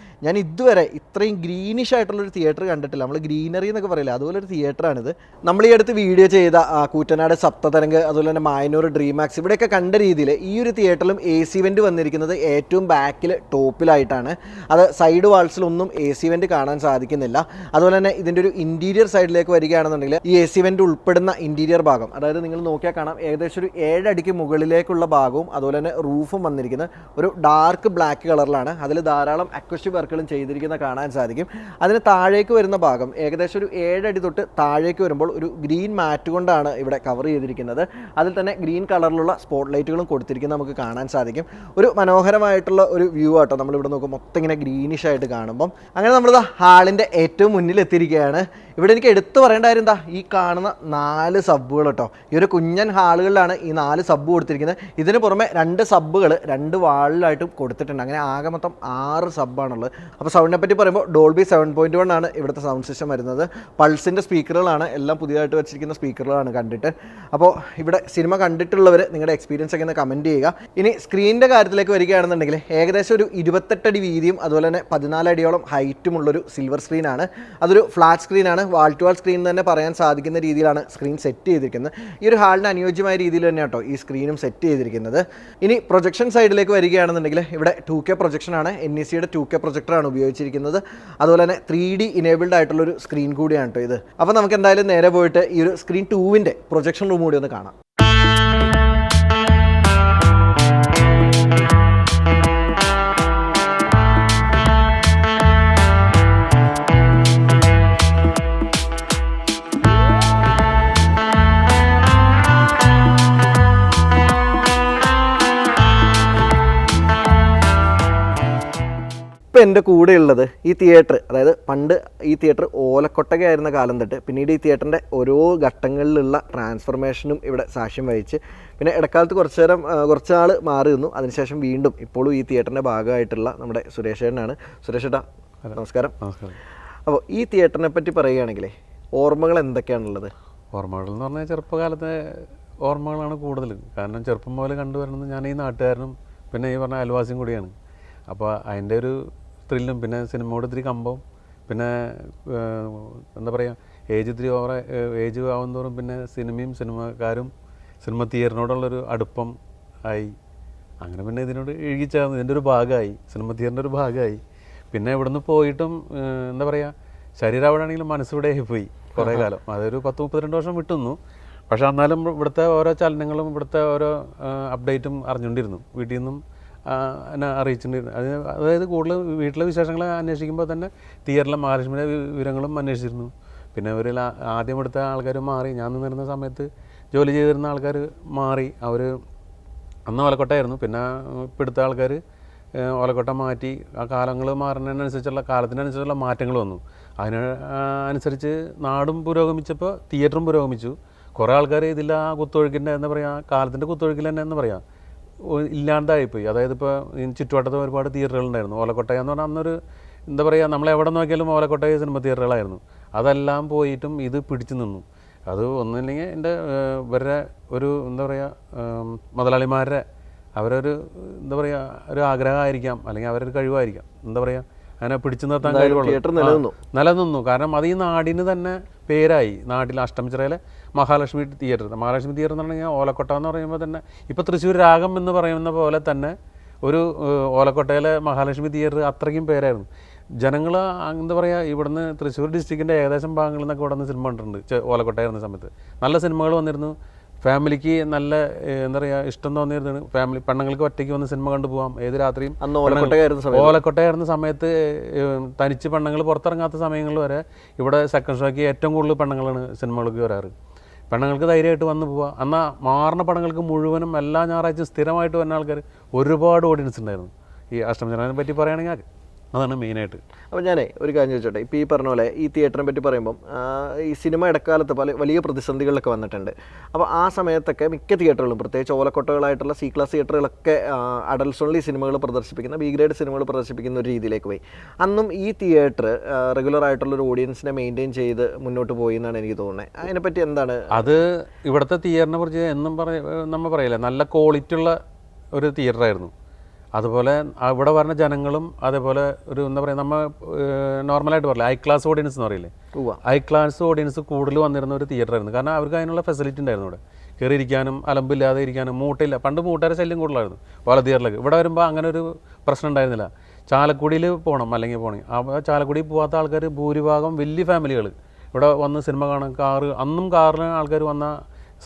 ഞാൻ ഇതുവരെ ഇത്രയും ഗ്രീനിഷ് ആയിട്ടുള്ളൊരു തിയേറ്റർ കണ്ടിട്ടില്ല. നമ്മൾ ഗ്രീനറി എന്നൊക്കെ പറയില്ല, അതുപോലെ ഒരു തിയേറ്ററാണിത്. നമ്മൾ ഈ അടുത്ത് വീഡിയോ ചെയ്ത കൂറ്റനാട് സപ്തതരംഗ്, അതുപോലെ തന്നെ മായനൂർ ഡ്രീമാക്സ്, ഇവിടെയൊക്കെ കണ്ട രീതിയിൽ ഈ ഒരു തിയേറ്ററിലും AC വെൻറ്റ് വന്നിരിക്കുന്നത് ഏറ്റവും ബാക്കിൽ ടോപ്പിലായിട്ടാണ്. അത് സൈഡ് വാൾസിലൊന്നും AC വെൻറ്റ് കാണാൻ സാധിക്കുന്നില്ല. അതുപോലെ തന്നെ ഇതിൻ്റെ ഒരു ഇൻറ്റീരിയർ സൈഡിലേക്ക് വരികയാണെന്നുണ്ടെങ്കിൽ ഈ AC വെൻറ്റ് ഉൾപ്പെടുന്ന ഇൻറ്റീരിയർ ഭാഗം, അതായത് നിങ്ങൾ നോക്കിയാൽ കാണാം ഏകദേശം ഒരു 7 അടിക്ക് മുകളിലേക്കുള്ള ഭാഗവും അതുപോലെ തന്നെ റൂഫും വന്നിരിക്കുന്നത് ഒരു ഡാർക്ക് ബ്ലാക്ക് കളറിലാണ്. അതിൽ ധാരാളം അക്വസ്റ്റിക് വർക്കുകളും ചെയ്തിരിക്കുന്ന കാണാൻ സാധിക്കും. അതിന് താഴേക്ക് വരുന്ന ഭാഗം ഏകദേശം ഒരു 7 അടി തൊട്ട് താഴേക്ക് വരുമ്പോൾ ഒരു ഗ്രീൻ മാറ്റ് കൊണ്ടാണ് ഇവിടെ കവർ ചെയ്തിരിക്കുന്നത്. അതിൽ തന്നെ ഗ്രീൻ കളറിലുള്ള സ്പോട്ട് ലൈറ്റുകളും കൊടുത്തിരിക്കുന്നത് നമുക്ക് കാണാൻ സാധിക്കും. ഒരു മനോഹരമായിട്ടുള്ള ഒരു വ്യൂ ആട്ടോ നമ്മളിവിടെ നോക്കുമ്പോൾ, മൊത്തം ഇങ്ങനെ ഗ്രീനിഷ് ആയിട്ട് കാണുമ്പം. അങ്ങനെ നമ്മളിത് ഹാളിൻ്റെ ഏറ്റവും മുന്നിൽ എത്തിയിരിക്കുകയാണ്. ഇവിടെ എനിക്ക് എടുത്തു പറയേണ്ട കാര്യം എന്താ, ഈ കാണുന്ന 4 സബ്ബുകൾ കേട്ടോ. ഈ ഒരു കുഞ്ഞൻ ഹാളുകളിലാണ് ഈ 4 സബ്ബ് കൊടുത്തിരിക്കുന്നത്. ഇതിന് പുറമെ 2 സബ്ബുകൾ 2 വാളിലായിട്ടും കൊടുത്തിട്ടുണ്ട്. അങ്ങനെ ആകെ മൊത്തം 6 സബ്ബാണുള്ളത്. അപ്പോൾ സൗണ്ടിനെ പറ്റി പറയുമ്പോൾ ഡോൾബി 7.1 ആണ് ഇവിടുത്തെ സൗണ്ട് സിസ്റ്റം വരുന്നത്. പൾസിൻ്റെ സ്പീക്കറുകളാണ്, എല്ലാം പുതിയതായിട്ട് വെച്ചിരിക്കുന്ന സ്പീക്കറുകളാണ് കണ്ടിട്ട്. അപ്പോൾ ഇവിടെ സിനിമ കണ്ടിട്ടുള്ളവർ നിങ്ങളുടെ എക്സ്പീരിയൻസ് ഒക്കെ ഒന്ന് കമൻറ്റ് ചെയ്യുക. ഇനി സ്ക്രീനിൻ്റെ കാര്യത്തിലേക്ക് വരികയാണെന്നുണ്ടെങ്കിൽ ഏകദേശം ഒരു 28 അടി വീതിയും അതുപോലെ തന്നെ 14 അടിയോളം ഹൈറ്റുമുള്ളൊരു സിൽവർ സ്ക്രീനാണ്. അതൊരു ഫ്ലാറ്റ് സ്ക്രീനാണ്. വാൾ ടു വാൾ സ്ക്രീൻ തന്നെ പറയാൻ സാധിക്കുന്ന രീതിയിലാണ് സ്ക്രീൻ സെറ്റ് ചെയ്തിരിക്കുന്നത്. ഈ ഒരു ഹാളിന് അനുയോജ്യമായ രീതിയിൽ തന്നെ കേട്ടോ ഈ സ്ക്രീനും സെറ്റ് ചെയ്തിരിക്കുന്നത്. ഇനി പ്രൊജക്ഷൻ സൈഡിലേക്ക് വരികയാണെന്നുണ്ടെങ്കിൽ ഇവിടെ 2K പ്രൊജക്ഷനാണ്, NECയുടെ 2K പ്രൊജക്ടറാണ് ഉപയോഗിച്ചിരിക്കുന്നത്. അതുപോലെ തന്നെ 3D ഇനേബിൾഡ് ആയിട്ടുള്ളൊരു സ്ക്രീൻ കൂടിയാണ് കേട്ടോ ഇത്. അപ്പോൾ നമുക്ക് എന്തായാലും നേരെ പോയിട്ട് ഈ ഒരു സ്ക്രീൻ 2ൻ്റെ പ്രൊജക്ഷൻ റൂം കൂടി ഒന്ന് കാണാം. ഇപ്പോൾ എൻ്റെ കൂടെ ഉള്ളത് ഈ തിയേറ്റർ, അതായത് പണ്ട് ഈ തിയേറ്റർ ഓലക്കൊട്ടകയായിരുന്ന കാലം തൊട്ട് പിന്നീട് ഈ തിയേറ്ററിൻ്റെ ഓരോ ഘട്ടങ്ങളിലുള്ള ട്രാൻസ്ഫർമേഷനും ഇവിടെ സാക്ഷ്യം വഹിച്ച് പിന്നെ ഇടക്കാലത്ത് കുറച്ച് നാൾ മാറി നിന്നു. അതിനുശേഷം വീണ്ടും ഇപ്പോഴും ഈ തിയേറ്ററിൻ്റെ ഭാഗമായിട്ടുള്ള നമ്മുടെ സുരേഷ് ചേട്ടനാണ്. സുരേഷ് ചേട്ടാ നമസ്കാരം. അപ്പോൾ ഈ തിയേറ്ററിനെ പറ്റി പറയുകയാണെങ്കിലേ ഓർമ്മകൾ എന്തൊക്കെയാണുള്ളത്? ഓർമ്മകൾ എന്ന് പറഞ്ഞാൽ ചെറുപ്പകാലത്തെ ഓർമ്മകളാണ് കൂടുതൽ. കാരണം ചെറുപ്പം മുതൽ കണ്ടുവരുന്നത് ഞാൻ ഈ നാട്ടുകാരനും പിന്നെ ഈ പറഞ്ഞ അയൽവാസിയും കൂടിയാണ്. അപ്പോൾ അതിൻ്റെ ഒരു ത്രില്ലും പിന്നെ സിനിമയോട് ഇത്തിരി കമ്പവും പിന്നെ എന്താ പറയുക ഏജ് ആവും തോറും പിന്നെ സിനിമയും സിനിമക്കാരും സിനിമ തിയേറ്ററിനോടുള്ളൊരു അടുപ്പം ആയി. അങ്ങനെ പിന്നെ ഇതിനോട് ഇഴുകിച്ചേർന്ന് ഇതിൻ്റെ ഒരു ഭാഗമായി, സിനിമ തിയേറ്ററിൻ്റെ ഒരു ഭാഗമായി. പിന്നെ ഇവിടുന്ന് പോയിട്ടും എന്താ പറയുക, ശരീരം അവിടെ ആണെങ്കിലും മനസ്സിവിടെ പോയി കുറേ കാലം. അതൊരു 10-32 വർഷം വിട്ടുന്നു. പക്ഷെ എന്നാലും ഇവിടുത്തെ ഓരോ ചലനങ്ങളും ഇവിടുത്തെ ഓരോ അപ്ഡേറ്റും അറിഞ്ഞുകൊണ്ടിരുന്നു. വീട്ടിൽ നിന്നും എന്നെ അറിയിച്ചിട്ടുണ്ടായിരുന്നു. അതായത് കൂടുതൽ വീട്ടിലെ വിശേഷങ്ങൾ അന്വേഷിക്കുമ്പോൾ തന്നെ തിയേറ്ററിലെ മഹാലക്ഷ്മിയുടെ വിവരങ്ങളും അന്വേഷിച്ചിരുന്നു. പിന്നെ ഒരു ആദ്യം ഇവിടുത്തെ ആൾക്കാർ മാറി. ഞാൻ നിന്നിരുന്ന സമയത്ത് ജോലി ചെയ്തിരുന്ന ആൾക്കാർ മാറി. അവർ അന്ന് ഓലക്കൊട്ടയായിരുന്നു. പിന്നെ ഇപ്പോഴത്തെ ആൾക്കാർ ഓലക്കൊട്ട മാറ്റി. ആ കാലങ്ങൾ മാറുന്നതിനനുസരിച്ചുള്ള കാലത്തിനനുസരിച്ചുള്ള മാറ്റങ്ങൾ വന്നു. അതിനനുസരിച്ച് നാടും പുരോഗമിച്ചപ്പോൾ തിയേറ്ററും പുരോഗമിച്ചു. കുറേ ആൾക്കാർ ഇതിൽ ആ കുത്തൊഴുക്കിൻ്റെ എന്താ പറയുക, കാലത്തിൻ്റെ കുത്തൊഴുക്കിൽ തന്നെ എന്താ പറയുക ഇല്ലാണ്ടായിപ്പോയി. അതായത് ഇപ്പോൾ ചുറ്റുവട്ടത്ത് ഒരുപാട് തിയേറ്ററുകളുണ്ടായിരുന്നു. ഓലക്കൊട്ടയ എന്ന് പറഞ്ഞാൽ അന്നൊരു എന്താ പറയുക, നമ്മളെവിടെ നോക്കിയാലും ഓലക്കൊട്ടയ സിനിമ തിയേറ്ററുകളായിരുന്നു. അതെല്ലാം പോയിട്ടും ഇത് പിടിച്ചു നിന്നു. അത് ഒന്നുമില്ലെങ്കിൽ എൻ്റെ ഇവരുടെ ഒരു എന്താ പറയുക മുതലാളിമാരുടെ അവരൊരു എന്താ പറയുക ഒരു ആഗ്രഹമായിരിക്കാം, അല്ലെങ്കിൽ അവരൊരു കഴിവായിരിക്കാം. എന്താ പറയുക, അങ്ങനെ പിടിച്ചു നിർത്താൻ കഴിവുള്ളൂ, നിലനിന്നു. കാരണം അത് ഈ നാടിന് തന്നെ പേരായി. നാട്ടിൽ അഷ്ടമിച്ചിറയിലെ മഹാലക്ഷ്മി തിയേറ്റർ എന്ന് പറഞ്ഞാൽ ഓലക്കൊട്ട എന്ന് പറയുമ്പോൾ തന്നെ ഇപ്പോൾ തൃശ്ശൂർ രാഗം എന്ന് പറയുന്ന പോലെ തന്നെ ഒരു ഓലക്കൊട്ടയിലെ മഹാലക്ഷ്മി തിയേറ്റർ അത്രയ്ക്കും പേരായിരുന്നു. ജനങ്ങൾ എന്താ പറയുക, ഇവിടുന്ന് തൃശ്ശൂർ ഡിസ്ട്രിക്റ്റിൻ്റെ ഏകദേശം ഭാഗങ്ങളിൽ നിന്നൊക്കെ ഇവിടെ നിന്ന് സിനിമ കണ്ടിട്ടുണ്ട്. ഓലക്കൊട്ടയായിരുന്ന സമയത്ത് നല്ല സിനിമകൾ വന്നിരുന്നു. ഫാമിലിക്ക് നല്ല എന്താ പറയുക ഇഷ്ടം തോന്നിയിരുന്നു. ഫാമിലി പെണ്ണുങ്ങൾക്ക് ഒറ്റയ്ക്ക് വന്ന് സിനിമ കണ്ടു പോകാം ഏത് രാത്രിയും. ഓലക്കൊട്ടയായിരുന്ന സമയത്ത് തനിച്ച് പെണ്ണുങ്ങൾ പുറത്തിറങ്ങാത്ത സമയങ്ങളിൽ വരെ ഇവിടെ സെക്കൻഡ് ഷോയ്ക്ക് ഏറ്റവും കൂടുതൽ പെണ്ണുങ്ങളാണ് സിനിമകൾക്ക് വരാറ്. പെണ്ണുങ്ങൾക്ക് ധൈര്യമായിട്ട് വന്ന് പോവാം. എന്നാൽ മാറുന്ന പടങ്ങൾക്ക് മുഴുവനും എല്ലാ ഞായറാഴ്ചയും സ്ഥിരമായിട്ട് വരുന്ന ആൾക്കാർ ഒരുപാട് ഓഡിയൻസ് ഉണ്ടായിരുന്നു. ഈ അഷ്ടമിചിറയെ പറ്റി പറയുകയാണെങ്കിൽ അതാണ് മെയിനായിട്ട്. അപ്പോൾ ഞാനേ ഒരു കാര്യം ചോദിച്ചോട്ടെ, ഇപ്പോൾ ഈ പറഞ്ഞ പോലെ ഈ തിയേറ്ററിനെ പറ്റി പറയുമ്പം ഈ സിനിമ ഇടക്കാലത്ത് വലിയ പ്രതിസന്ധികളൊക്കെ വന്നിട്ടുണ്ട്. അപ്പോൾ ആ സമയത്തൊക്കെ മിക്ക തിയേറ്ററുകളും പ്രത്യേകിച്ച് ഓലക്കൊട്ടകളായിട്ടുള്ള C ക്ലാസ് തിയേറ്ററുകളൊക്കെ അഡൽട്സ് ഓൺലി സിനിമകൾ പ്രദർശിപ്പിക്കുന്ന B ഗ്രേഡ് സിനിമകൾ പ്രദർശിപ്പിക്കുന്ന ഒരു രീതിയിലേക്ക് പോയി. അന്നും ഈ തിയേറ്റർ റെഗുലർ ആയിട്ടുള്ളൊരു ഓഡിയൻസിനെ മെയിൻറ്റെയിൻ ചെയ്ത് മുന്നോട്ട് പോയി എന്നാണ് എനിക്ക് തോന്നുന്നത്. അതിനെപ്പറ്റി എന്താണ്? അത് ഇവിടുത്തെ തിയേറ്ററിനെ കുറിച്ച് എന്നും നമ്മൾ പറയില്ല, നല്ല ക്വാളിറ്റി ഉള്ള ഒരു തിയേറ്ററായിരുന്നു. അതുപോലെ ഇവിടെ വരുന്ന ജനങ്ങളും അതേപോലെ ഒരു എന്താ പറയുക, നമ്മൾ നോർമലായിട്ട് പറയില്ല ഹൈ ക്ലാസ് ഓഡിയൻസ് എന്ന് പറയില്ലേ, ഹൈ ക്ലാസ് ഓഡിയൻസ് കൂടുതൽ വന്നിരുന്ന ഒരു തിയേറ്ററായിരുന്നു. കാരണം അവർക്ക് അതിനുള്ള ഫെസിലിറ്റി ഉണ്ടായിരുന്നു. ഇവിടെ കയറി ഇരിക്കാനും അലമ്പില്ലാതെ ഇരിക്കാനും മൂട്ടയില്ല. പണ്ട് മൂട്ടേരെ ശല്യം കൂടുതലായിരുന്നു പല തിയേറ്ററിലേക്ക്. ഇവിടെ വരുമ്പോൾ അങ്ങനെ ഒരു പ്രശ്നം ഉണ്ടായിരുന്നില്ല. ചാലക്കുടിയിൽ പോകണം അല്ലെങ്കിൽ പോകണമെങ്കിൽ അപ്പോൾ ചാലക്കുടി പോകാത്ത ആൾക്കാർ ഭൂരിഭാഗം വലിയ ഫാമിലികൾ ഇവിടെ വന്ന് സിനിമ കാണാൻ അന്നും കാറിൽ ആൾക്കാർ വന്ന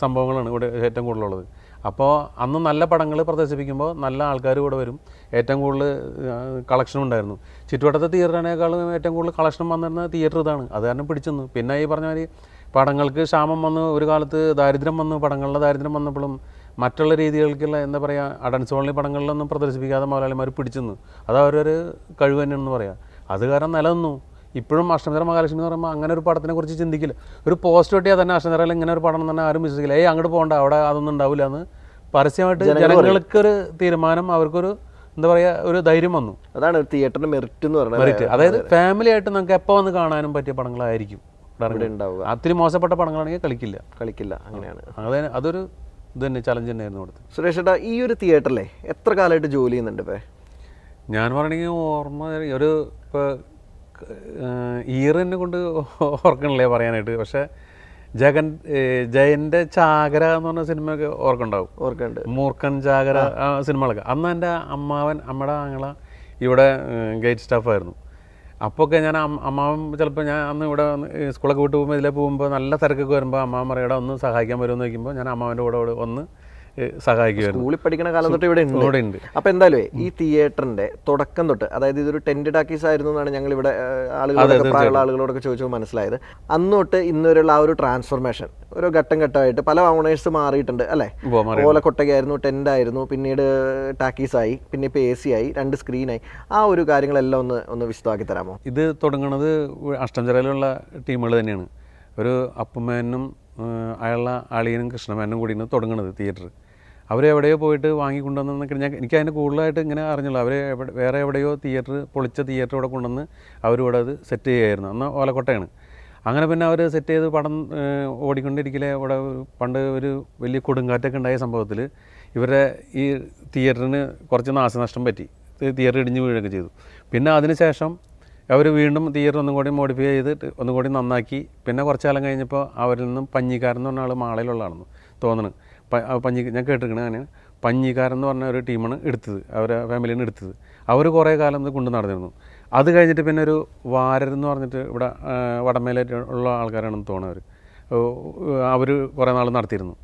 സംഭവങ്ങളാണ് ഇവിടെ ഏറ്റവും കൂടുതലുള്ളത്. അപ്പോൾ അന്ന് നല്ല പടങ്ങൾ പ്രദർശിപ്പിക്കുമ്പോൾ നല്ല ആൾക്കാർ ഇവിടെ വരും. ഏറ്റവും കൂടുതൽ കളക്ഷൻ ഉണ്ടായിരുന്നു. ചുറ്റുവട്ടത്തെ തിയേറ്ററിനേക്കാളും ഏറ്റവും കൂടുതൽ കളക്ഷൻ വന്നിരുന്ന തിയേറ്റർ ഇതാണ്. അത് കാരണം പിടിച്ചെന്നു. പിന്നെ ഈ പറഞ്ഞ മാതിരി പടങ്ങൾക്ക് ക്ഷാമം വന്ന് ഒരു കാലത്ത് ദാരിദ്ര്യം വന്നു. പടങ്ങളുടെ ദാരിദ്ര്യം വന്നപ്പോഴും മറ്റുള്ള രീതികൾക്കുള്ള എന്താ പറയുക അഡൻസ് ഓൺലി പടങ്ങളിലൊന്നും പ്രദർശിപ്പിക്കാതെ മുതലാളിമാർ പിടിച്ചെന്നു. അത് അവരൊരു കഴിവ് തന്നെയാണെന്ന് പറയാം. അത് കാരണം നിലനിന്നു. ഇപ്പോഴും അഷ്ടമിചിറ മഹാലക്ഷ്മി എന്ന് പറയുമ്പോൾ അങ്ങനെ ഒരു പടത്തിനെ കുറിച്ച് ചിന്തിക്കില്ല. ഒരു പോസ്റ്റ് ഒട്ടിയാൽ തന്നെ അഷ്ടമിചിറയിൽ ഇങ്ങനെ ഒരു പടം തന്നെ ആരും വിശ്വസിക്കില്ല. അങ്ങോട്ട് പോകണ്ട, അവിടെ അതൊന്നും ഉണ്ടാവില്ല എന്ന് പരസ്യമായിട്ട് ജനങ്ങൾക്കൊരു തീരുമാനം, അവർക്കൊരു എന്താ പറയുക ഒരു ധൈര്യം വന്നു. അതാണ് തിയേറ്ററിന്റെ മെറിറ്റ് എന്ന് പറയുന്നത്. മെറിറ്റ് അതായത് ഫാമിലി ആയിട്ട് നമുക്ക് എപ്പോൾ വന്ന് കാണാനും പറ്റിയ പടങ്ങളായിരിക്കും ഉണ്ടാവുക. ഒത്തിരി മോശപ്പെട്ട പടങ്ങളാണെങ്കിൽ കളിക്കില്ല. അങ്ങനെയാണ്. അതൊരു ഇത് തന്നെ ചലഞ്ച് തന്നെയായിരുന്നു കൊടുത്ത്. സുരേഷ് ഏട്ടാ, ഈ ഒരു തിയേറ്ററിലെ എത്ര കാലമായിട്ട് ജോലി ചെയ്യുന്നുണ്ട്? ഇപ്പോൾ ഞാൻ പറയണെങ്കിൽ ഓർമ്മ ഒരു ഇപ്പോൾ ഇയർ എന്നെ കൊണ്ട് ഓർക്കണില്ലേ പറയാനായിട്ട്. പക്ഷേ ജയൻ്റെ ചാകര എന്ന് പറഞ്ഞ സിനിമയൊക്കെ ഓർക്കുന്നുണ്ട്. മൂർഖൻ ചാകര സിനിമകളൊക്കെ. അന്ന് എൻ്റെ അമ്മയുടെ ആങ്ങള ഇവിടെ ഗേറ്റ് സ്റ്റാഫായിരുന്നു. അപ്പോഴൊക്കെ ഞാൻ അമ്മാവൻ ചിലപ്പോൾ ഞാൻ അന്ന് ഇവിടെ സ്കൂളൊക്കെ വിട്ട് പോകുമ്പോൾ ഇതിലേ പോകുമ്പോൾ നല്ല തിരക്കൊക്കെ വരുമ്പോൾ അമ്മാവൻ പറയുടെ ഒന്ന് സഹായിക്കാൻ വരുമെന്ന് ചോദിക്കുമ്പോൾ ഞാൻ അമ്മാവൻ്റെ കൂടെ ഒന്ന് സഹായിക്കുമായിരുന്നു. സ്കൂളിൽ പഠിക്കുന്ന കാലം തൊട്ട് ഇവിടെ ഉണ്ട്. അപ്പൊ എന്തായാലും ഈ തിയേറ്ററിന്റെ തുടക്കം തൊട്ട്, അതായത് ഇതൊരു ടെന്റ് ടാക്കീസ് ആയിരുന്നു എന്നാണ് ഞങ്ങൾ ഇവിടെ ആളുകളൊക്കെ പ്രായമുള്ള ആളുകളോടൊക്കെ ചോദിച്ചപ്പോൾ മനസ്സിലായത്. അന്ന് തൊട്ട് ഇന്ന് വരെയുള്ള ആ ഒരു ട്രാൻസ്ഫോർമേഷൻ ഒരു ഘട്ടം ഘട്ടമായിട്ട് പല ഓണേഴ്സ് മാറിയിട്ടുണ്ട് അല്ലേ? ഓലക്കൊട്ടകയായിരുന്നു, ടെന്റ് ആയിരുന്നു, പിന്നീട് ടാക്കീസ് ആയി, പിന്നെ ഇപ്പൊ AC ആയി, 2 സ്ക്രീനായി. ആ ഒരു കാര്യങ്ങളെല്ലാം ഒന്ന് വിശദമാക്കി തരാമോ? ഇത് തുടങ്ങുന്നത് അഷ്ടംചിറയിലുള്ള ടീമുകൾ തന്നെയാണ്. ഒരു അപ്പുമേനും അയാളുടെ അളിയനും കൃഷ്ണമേനും കൂടിയാണ് തുടങ്ങുന്നത് തിയേറ്റർ. അവരെവിടെയോ പോയിട്ട് വാങ്ങിക്കൊണ്ടുവന്നൊക്കെ എനിക്ക് അതിന് കൂടുതലായിട്ട് ഇങ്ങനെ അറിഞ്ഞുള്ളൂ. അവർ വേറെ എവിടെയോ പൊളിച്ച തിയേറ്റർ ഇവിടെ കൊണ്ടുവന്ന് അവരിവിടെ അത് സെറ്റ് ചെയ്യുമായിരുന്നു. അന്ന് ഓലക്കൊട്ടയാണ്. അങ്ങനെ പിന്നെ അവർ സെറ്റ് ചെയ്ത് പടം ഓടിക്കൊണ്ടിരിക്കലേ ഇവിടെ പണ്ട് ഒരു വലിയ കൊടുങ്കാറ്റൊക്കെ ഉണ്ടായ സംഭവത്തിൽ ഇവരുടെ ഈ തിയേറ്ററിന് കുറച്ച് നാശനഷ്ടം പറ്റി. തിയേറ്റർ ഇടിഞ്ഞ് വീഴുകയൊക്കെ ചെയ്തു. പിന്നെ അതിന് ശേഷം അവർ വീണ്ടും തിയേറ്റർ ഒന്നും കൂടി മോഡിഫൈ ചെയ്തിട്ട് ഒന്നും കൂടി നന്നാക്കി. പിന്നെ കുറച്ച് കാലം കഴിഞ്ഞപ്പോൾ അവരിൽ നിന്നും പഞ്ഞിക്കാരൻ എന്ന് പറഞ്ഞ ആൾ മാളയിലുള്ള ആളെന്ന് തോന്നുന്നു. ഞാൻ കേട്ടിരിക്കണേ അങ്ങനെ പഞ്ഞിക്കാരൻ എന്ന് പറഞ്ഞ ഒരു ടീമാണ് എടുത്തത്, അവരെ ഫാമിലിയിൽ നിന്ന് എടുത്തത്. അവർ കുറേ കാലം ഇത് കൊണ്ടു നടന്നിരുന്നു. അത് കഴിഞ്ഞിട്ട് പിന്നെ ഒരു വാരരെന്ന് പറഞ്ഞിട്ട് ഇവിടെ വടമേലായിട്ട് ഉള്ള ആൾക്കാരാണെന്ന് തോന്നുന്നത്. അവർ കുറേ നാൾ നടത്തിയിരുന്നു.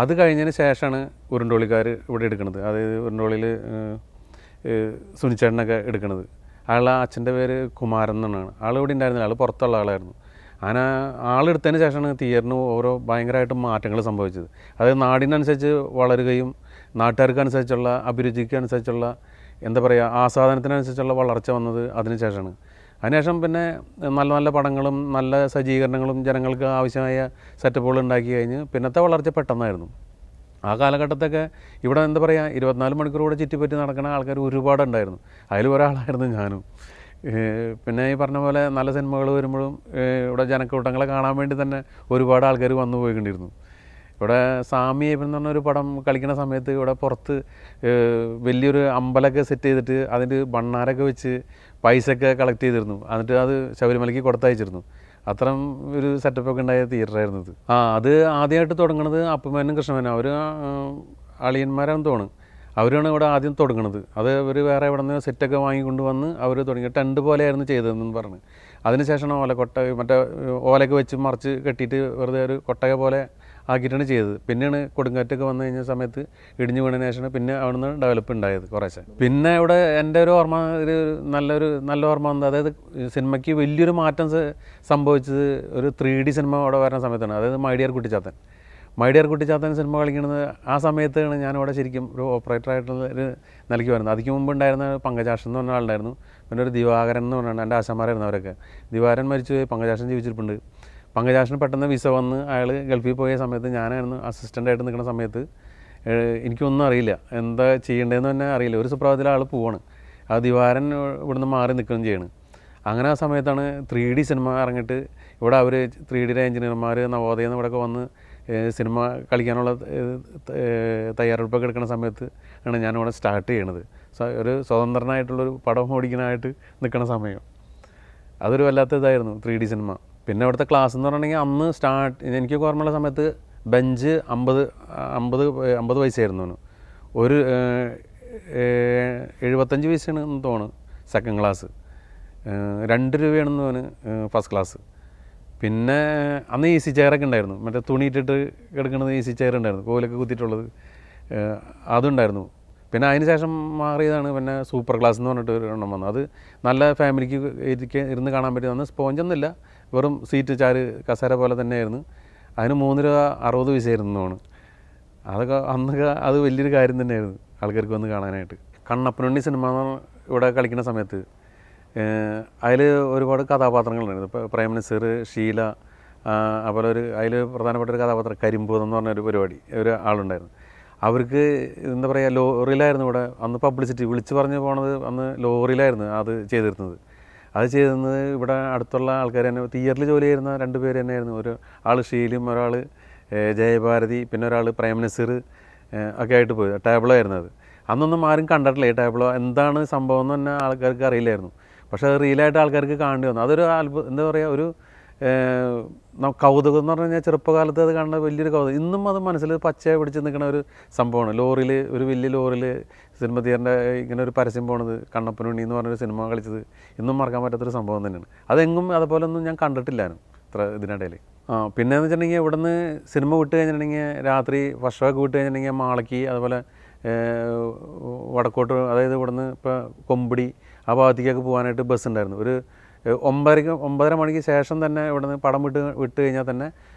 അത് കഴിഞ്ഞതിന് ശേഷമാണ് ഉരുണ്ടോളിക്കാർ ഇവിടെ എടുക്കുന്നത്. അതായത് ഉരുണ്ടോളിയിൽ സുനിച്ചേട്ടനൊക്കെ എടുക്കുന്നത്. അയാളുടെ അച്ഛൻ്റെ പേര് കുമാരൻ എന്നാണ്. ആൾ ഇവിടെ ഉണ്ടായിരുന്നില്ല, ആൾ പുറത്തുള്ള ആളായിരുന്നു. അങ്ങനെ ആളെടുത്തതിന് ശേഷമാണ് തിയേറ്ററിന് ഓരോ ഭയങ്കരമായിട്ട് മാറ്റങ്ങൾ സംഭവിച്ചത്. അതായത് നാടിനനുസരിച്ച് വളരുകയും നാട്ടുകാർക്കനുസരിച്ചുള്ള അഭിരുചിക്കനുസരിച്ചുള്ള എന്താ പറയുക ആസ്വാദനത്തിനനുസരിച്ചുള്ള വളർച്ച വന്നത് അതിന് ശേഷമാണ്. അതിനുശേഷം പിന്നെ നല്ല നല്ല പടങ്ങളും നല്ല സജ്ജീകരണങ്ങളും ജനങ്ങൾക്ക് ആവശ്യമായ സെറ്റപ്പുകൾ ഉണ്ടാക്കി കഴിഞ്ഞ് പിന്നത്തെ വളർച്ച പെട്ടെന്നായിരുന്നു. ആ കാലഘട്ടത്തൊക്കെ ഇവിടെ എന്താ പറയുക 24 മണിക്കൂർ കൂടെ ചുറ്റിപ്പറ്റി നടക്കുന്ന ആൾക്കാർ ഒരുപാടുണ്ടായിരുന്നു. അതിൽ ഒരാളായിരുന്നു ഞാനും. പിന്നെ ഈ പറഞ്ഞ പോലെ നല്ല സിനിമകൾ വരുമ്പോഴും ഇവിടെ ജനക്കൂട്ടങ്ങളെ കാണാൻ വേണ്ടി തന്നെ ഒരുപാട് ആൾക്കാർ വന്നു പോയിക്കൊണ്ടിരുന്നു. ഇവിടെ സാമി എന്ന് പറഞ്ഞൊരു പടം കളിക്കുന്ന സമയത്ത് ഇവിടെ പുറത്ത് വലിയൊരു അമ്പലമൊക്കെ സെറ്റ് ചെയ്തിട്ട് അതിൻ്റെ ഭണ്ണാരൊക്കെ വെച്ച് പൈസയൊക്കെ കളക്ട് ചെയ്തിരുന്നു. എന്നിട്ട് അത് ശബരിമലയ്ക്ക് കൊടുത്തയച്ചിരുന്നു. അത്തരം ഒരു സെറ്റപ്പൊക്കെ ഉണ്ടായ തിയേറ്ററായിരുന്നു ഇത്. അത് ആദ്യമായിട്ട് തുടങ്ങുന്നത് അപ്പുമേനും കൃഷ്ണമേനും. അവർ അളിയന്മാരാണെന്ന് തോന്നുന്നു. അവരാണ് ഇവിടെ ആദ്യം തുടങ്ങുന്നത്. അത് അവർ വേറെ ഇവിടെ നിന്ന് സെറ്റൊക്കെ വാങ്ങിക്കൊണ്ട് വന്ന് അവർ തുടങ്ങി. ടെൻറ്റ് പോലെയായിരുന്നു ചെയ്തതെന്ന് പറഞ്ഞ്. അതിനുശേഷമാണ് മറ്റേ ഓലയൊക്കെ വെച്ച് മറിച്ച് കെട്ടിയിട്ട് വെറുതെ ഒരു കൊട്ടക പോലെ ആക്കിയിട്ടാണ് ചെയ്തത്. പിന്നെയാണ് കൊടുങ്കാറ്റൊക്കെ വന്നു കഴിഞ്ഞ സമയത്ത് ഇടിഞ്ഞു വീണതിന് ശേഷമാണ് പിന്നെ അവിടുന്ന് ഡെവലപ്പ് ഉണ്ടായത് കുറേശ്ശെ. പിന്നെ ഇവിടെ എൻ്റെ ഒരു ഓർമ്മ നല്ല ഓർമ്മ വന്നത്, അതായത് സിനിമയ്ക്ക് വലിയൊരു മാറ്റം സംഭവിച്ചത് ഒരു 3D സിനിമ അവിടെ വരുന്ന സമയത്താണ്. അതായത് മൈ ഡിയർ കുട്ടിച്ചാത്തൻ സിനിമ കളിക്കുന്നത് ആ സമയത്താണ് ഞാനിവിടെ ശരിക്കും ഒരു ഓപ്പറേറ്ററായിട്ടുള്ള ഒരു നിലയ്ക്ക് വരുന്നത്. അതിക്ക് മുമ്പ് ഉണ്ടായിരുന്ന പങ്കജാക്ഷൻ എന്ന് പറഞ്ഞ ആളുണ്ടായിരുന്നു. പിന്നെ ഒരു ദിവാകരൻ എന്ന് പറഞ്ഞാൽ എൻ്റെ ആശാന്മാരായിരുന്നു അവരൊക്കെ. ദിവാകരൻ മരിച്ചു പോയി, പങ്കജാക്ഷൻ ജീവിച്ചിരിപ്പുണ്ട്. പങ്കജാക്ഷന് പെട്ടെന്ന് വിസ വന്ന് അയാൾ ഗൾഫിൽ പോയ സമയത്ത് ഞാനായിരുന്നു അസിസ്റ്റൻ്റായിട്ട് നിൽക്കുന്ന സമയത്ത് എനിക്കൊന്നും അറിയില്ല, എന്താ ചെയ്യേണ്ടതെന്ന് തന്നെ അറിയില്ല. ഒരു സുപ്രഭാതത്തിൽ ആൾ പോവാണ്. ആ ദിവാരൻ ഇവിടുന്ന് മാറി നിൽക്കുകയും ചെയ്യണം. അങ്ങനെ ആ സമയത്താണ് 3D സിനിമ ഇറങ്ങിയിട്ട് ഇവിടെ അവർ 3D എഞ്ചിനീയർമാർ നവോദയം എന്ന് ഇവിടെയൊക്കെ വന്ന് സിനിമ കളിക്കാനുള്ള തയ്യാറെടുപ്പൊക്കെ എടുക്കുന്ന സമയത്ത് ആണ് ഞാനിവിടെ സ്റ്റാർട്ട് ചെയ്യണത്. ഒരു സ്വതന്ത്രനായിട്ടുള്ളൊരു പടം ഓടിക്കാനായിട്ട് നിൽക്കുന്ന സമയം അതൊരു വല്ലാത്ത ഇതായിരുന്നു 3D സിനിമ. പിന്നെ അവിടുത്തെ ക്ലാസ് എന്ന് പറഞ്ഞിട്ടുണ്ടെങ്കിൽ അന്ന് എനിക്ക് ഓർമ്മയുള്ള സമയത്ത് ബെഞ്ച് 50 പൈസയായിരുന്നു. ഒരു 75 പൈസയാണെന്ന് തോന്നുന്നു സെക്കൻഡ് ക്ലാസ്, 2 രൂപയാണെന്ന് തോന്നുന്നു ഫസ്റ്റ് ക്ലാസ്. പിന്നെ അന്ന് ഈസി ചെയറൊക്കെ ഉണ്ടായിരുന്നു, മറ്റേ തുണി ഇട്ടിട്ട് കിടക്കുന്നത് ഈസി ചെയർ ഉണ്ടായിരുന്നു, കോലൊക്കെ കുത്തിയിട്ടുള്ളത് അതുണ്ടായിരുന്നു. പിന്നെ അതിന് ശേഷം മാറിയതാണ് പിന്നെ സൂപ്പർ ക്ലാസ് എന്ന് പറഞ്ഞിട്ട് ഒരു എണ്ണം വന്നു. അത് നല്ല ഫാമിലിക്ക് ഇരുന്ന് കാണാൻ പറ്റിയ, അന്ന് സ്പോഞ്ചൊന്നുമില്ല, വെറും സീറ്റ് ചാര് കസേര പോലെ തന്നെയായിരുന്നു. അതിന് 3 രൂപ 60 പൈസയായിരുന്നു തോന്നുന്നു. അതൊക്കെ അന്നൊക്കെ അത് വലിയൊരു കാര്യം തന്നെയായിരുന്നു ആൾക്കാർക്ക് വന്ന് കാണാനായിട്ട്. കണ്ണപ്പനുണ്ണി സിനിമ ഇവിടെ കളിക്കുന്ന സമയത്ത് അതിൽ ഒരുപാട് കഥാപാത്രങ്ങളുണ്ടായിരുന്നു. ഇപ്പോൾ പ്രേം നസീർ, ഷീല, അതുപോലെ അതിൽ പ്രധാനപ്പെട്ട ഒരു കഥാപാത്രം കരിമ്പൂതം എന്ന് പറഞ്ഞൊരു പരിപാടി ഒരു ആളുണ്ടായിരുന്നു. അവർക്ക് എന്താ പറയുക ലോറിയിലായിരുന്നു ഇവിടെ അന്ന് പബ്ലിസിറ്റി വിളിച്ച് പറഞ്ഞ് പോണത്. അന്ന് ലോറിയിലായിരുന്നു അത് ചെയ്തിരുന്നത്. അത് ചെയ്തിരുന്നത് ഇവിടെ അടുത്തുള്ള ആൾക്കാർ തന്നെ, തിയേറ്ററിൽ ജോലി ചെയ്യുന്ന 2 പേര് തന്നെയായിരുന്നു. ഒരു ആൾ ഷീലും, ഒരാൾ ജയഭാരതി, പിന്നെ ഒരാൾ പ്രേം നസീർ ഒക്കെ ആയിട്ട് പോയി. ടേബിളായിരുന്നു അത്. അന്നൊന്നും ആരും കണ്ടിട്ടില്ല ഈ ടേബിളോ എന്താണ് സംഭവം എന്ന് തന്നെ ആൾക്കാർക്ക് അറിയില്ലായിരുന്നു. പക്ഷേ അത് റിയലായിട്ട് ആൾക്കാർക്ക് കാണേണ്ടി വന്നു. അതൊരു എന്താ പറയുക, ഒരു കൗതുകം എന്ന് പറഞ്ഞു കഴിഞ്ഞാൽ ചെറുപ്പകാലത്ത് അത് കാണുന്ന വലിയൊരു കൗതുകം. ഇന്നും അത് മനസ്സിൽ പച്ചയെ പിടിച്ച് നിൽക്കുന്ന ഒരു സംഭവമാണ്. ലോറിയിൽ, ഒരു വലിയ ലോറിയിൽ സിനിമ തിയേറ്ററിൻ്റെ ഇങ്ങനെ ഒരു പരസ്യം പോണത്, കണ്ണപ്പനുണ്ണി എന്ന് പറഞ്ഞൊരു സിനിമ കളിച്ചത് ഇന്നും മറക്കാൻ പറ്റാത്തൊരു സംഭവം തന്നെയാണ്. അതെങ്ങും അതുപോലെ ഒന്നും ഞാൻ കണ്ടിട്ടില്ലായിരുന്നു ഇത്ര ഇതിനിടയിൽ. പിന്നെയെന്ന് വെച്ചിട്ടുണ്ടെങ്കിൽ ഇവിടുന്ന് സിനിമ വിട്ട് കഴിഞ്ഞിട്ടുണ്ടെങ്കിൽ രാത്രി ഭക്ഷണമൊക്കെ വിട്ട് കഴിഞ്ഞിട്ടുണ്ടെങ്കിൽ മാളയ്ക്ക് അതുപോലെ വടക്കോട്ട്, അതായത് ഇവിടുന്ന് ഇപ്പോൾ കൊമ്പടി ആ ഭാഗത്തേക്കൊക്കെ പോകാനായിട്ട് ബസ് ഉണ്ടായിരുന്നു. ഒരു 9:30 മണിക്ക് ശേഷം തന്നെ ഇവിടുന്ന് പടം വിട്ട് കഴിഞ്ഞാൽ തന്നെ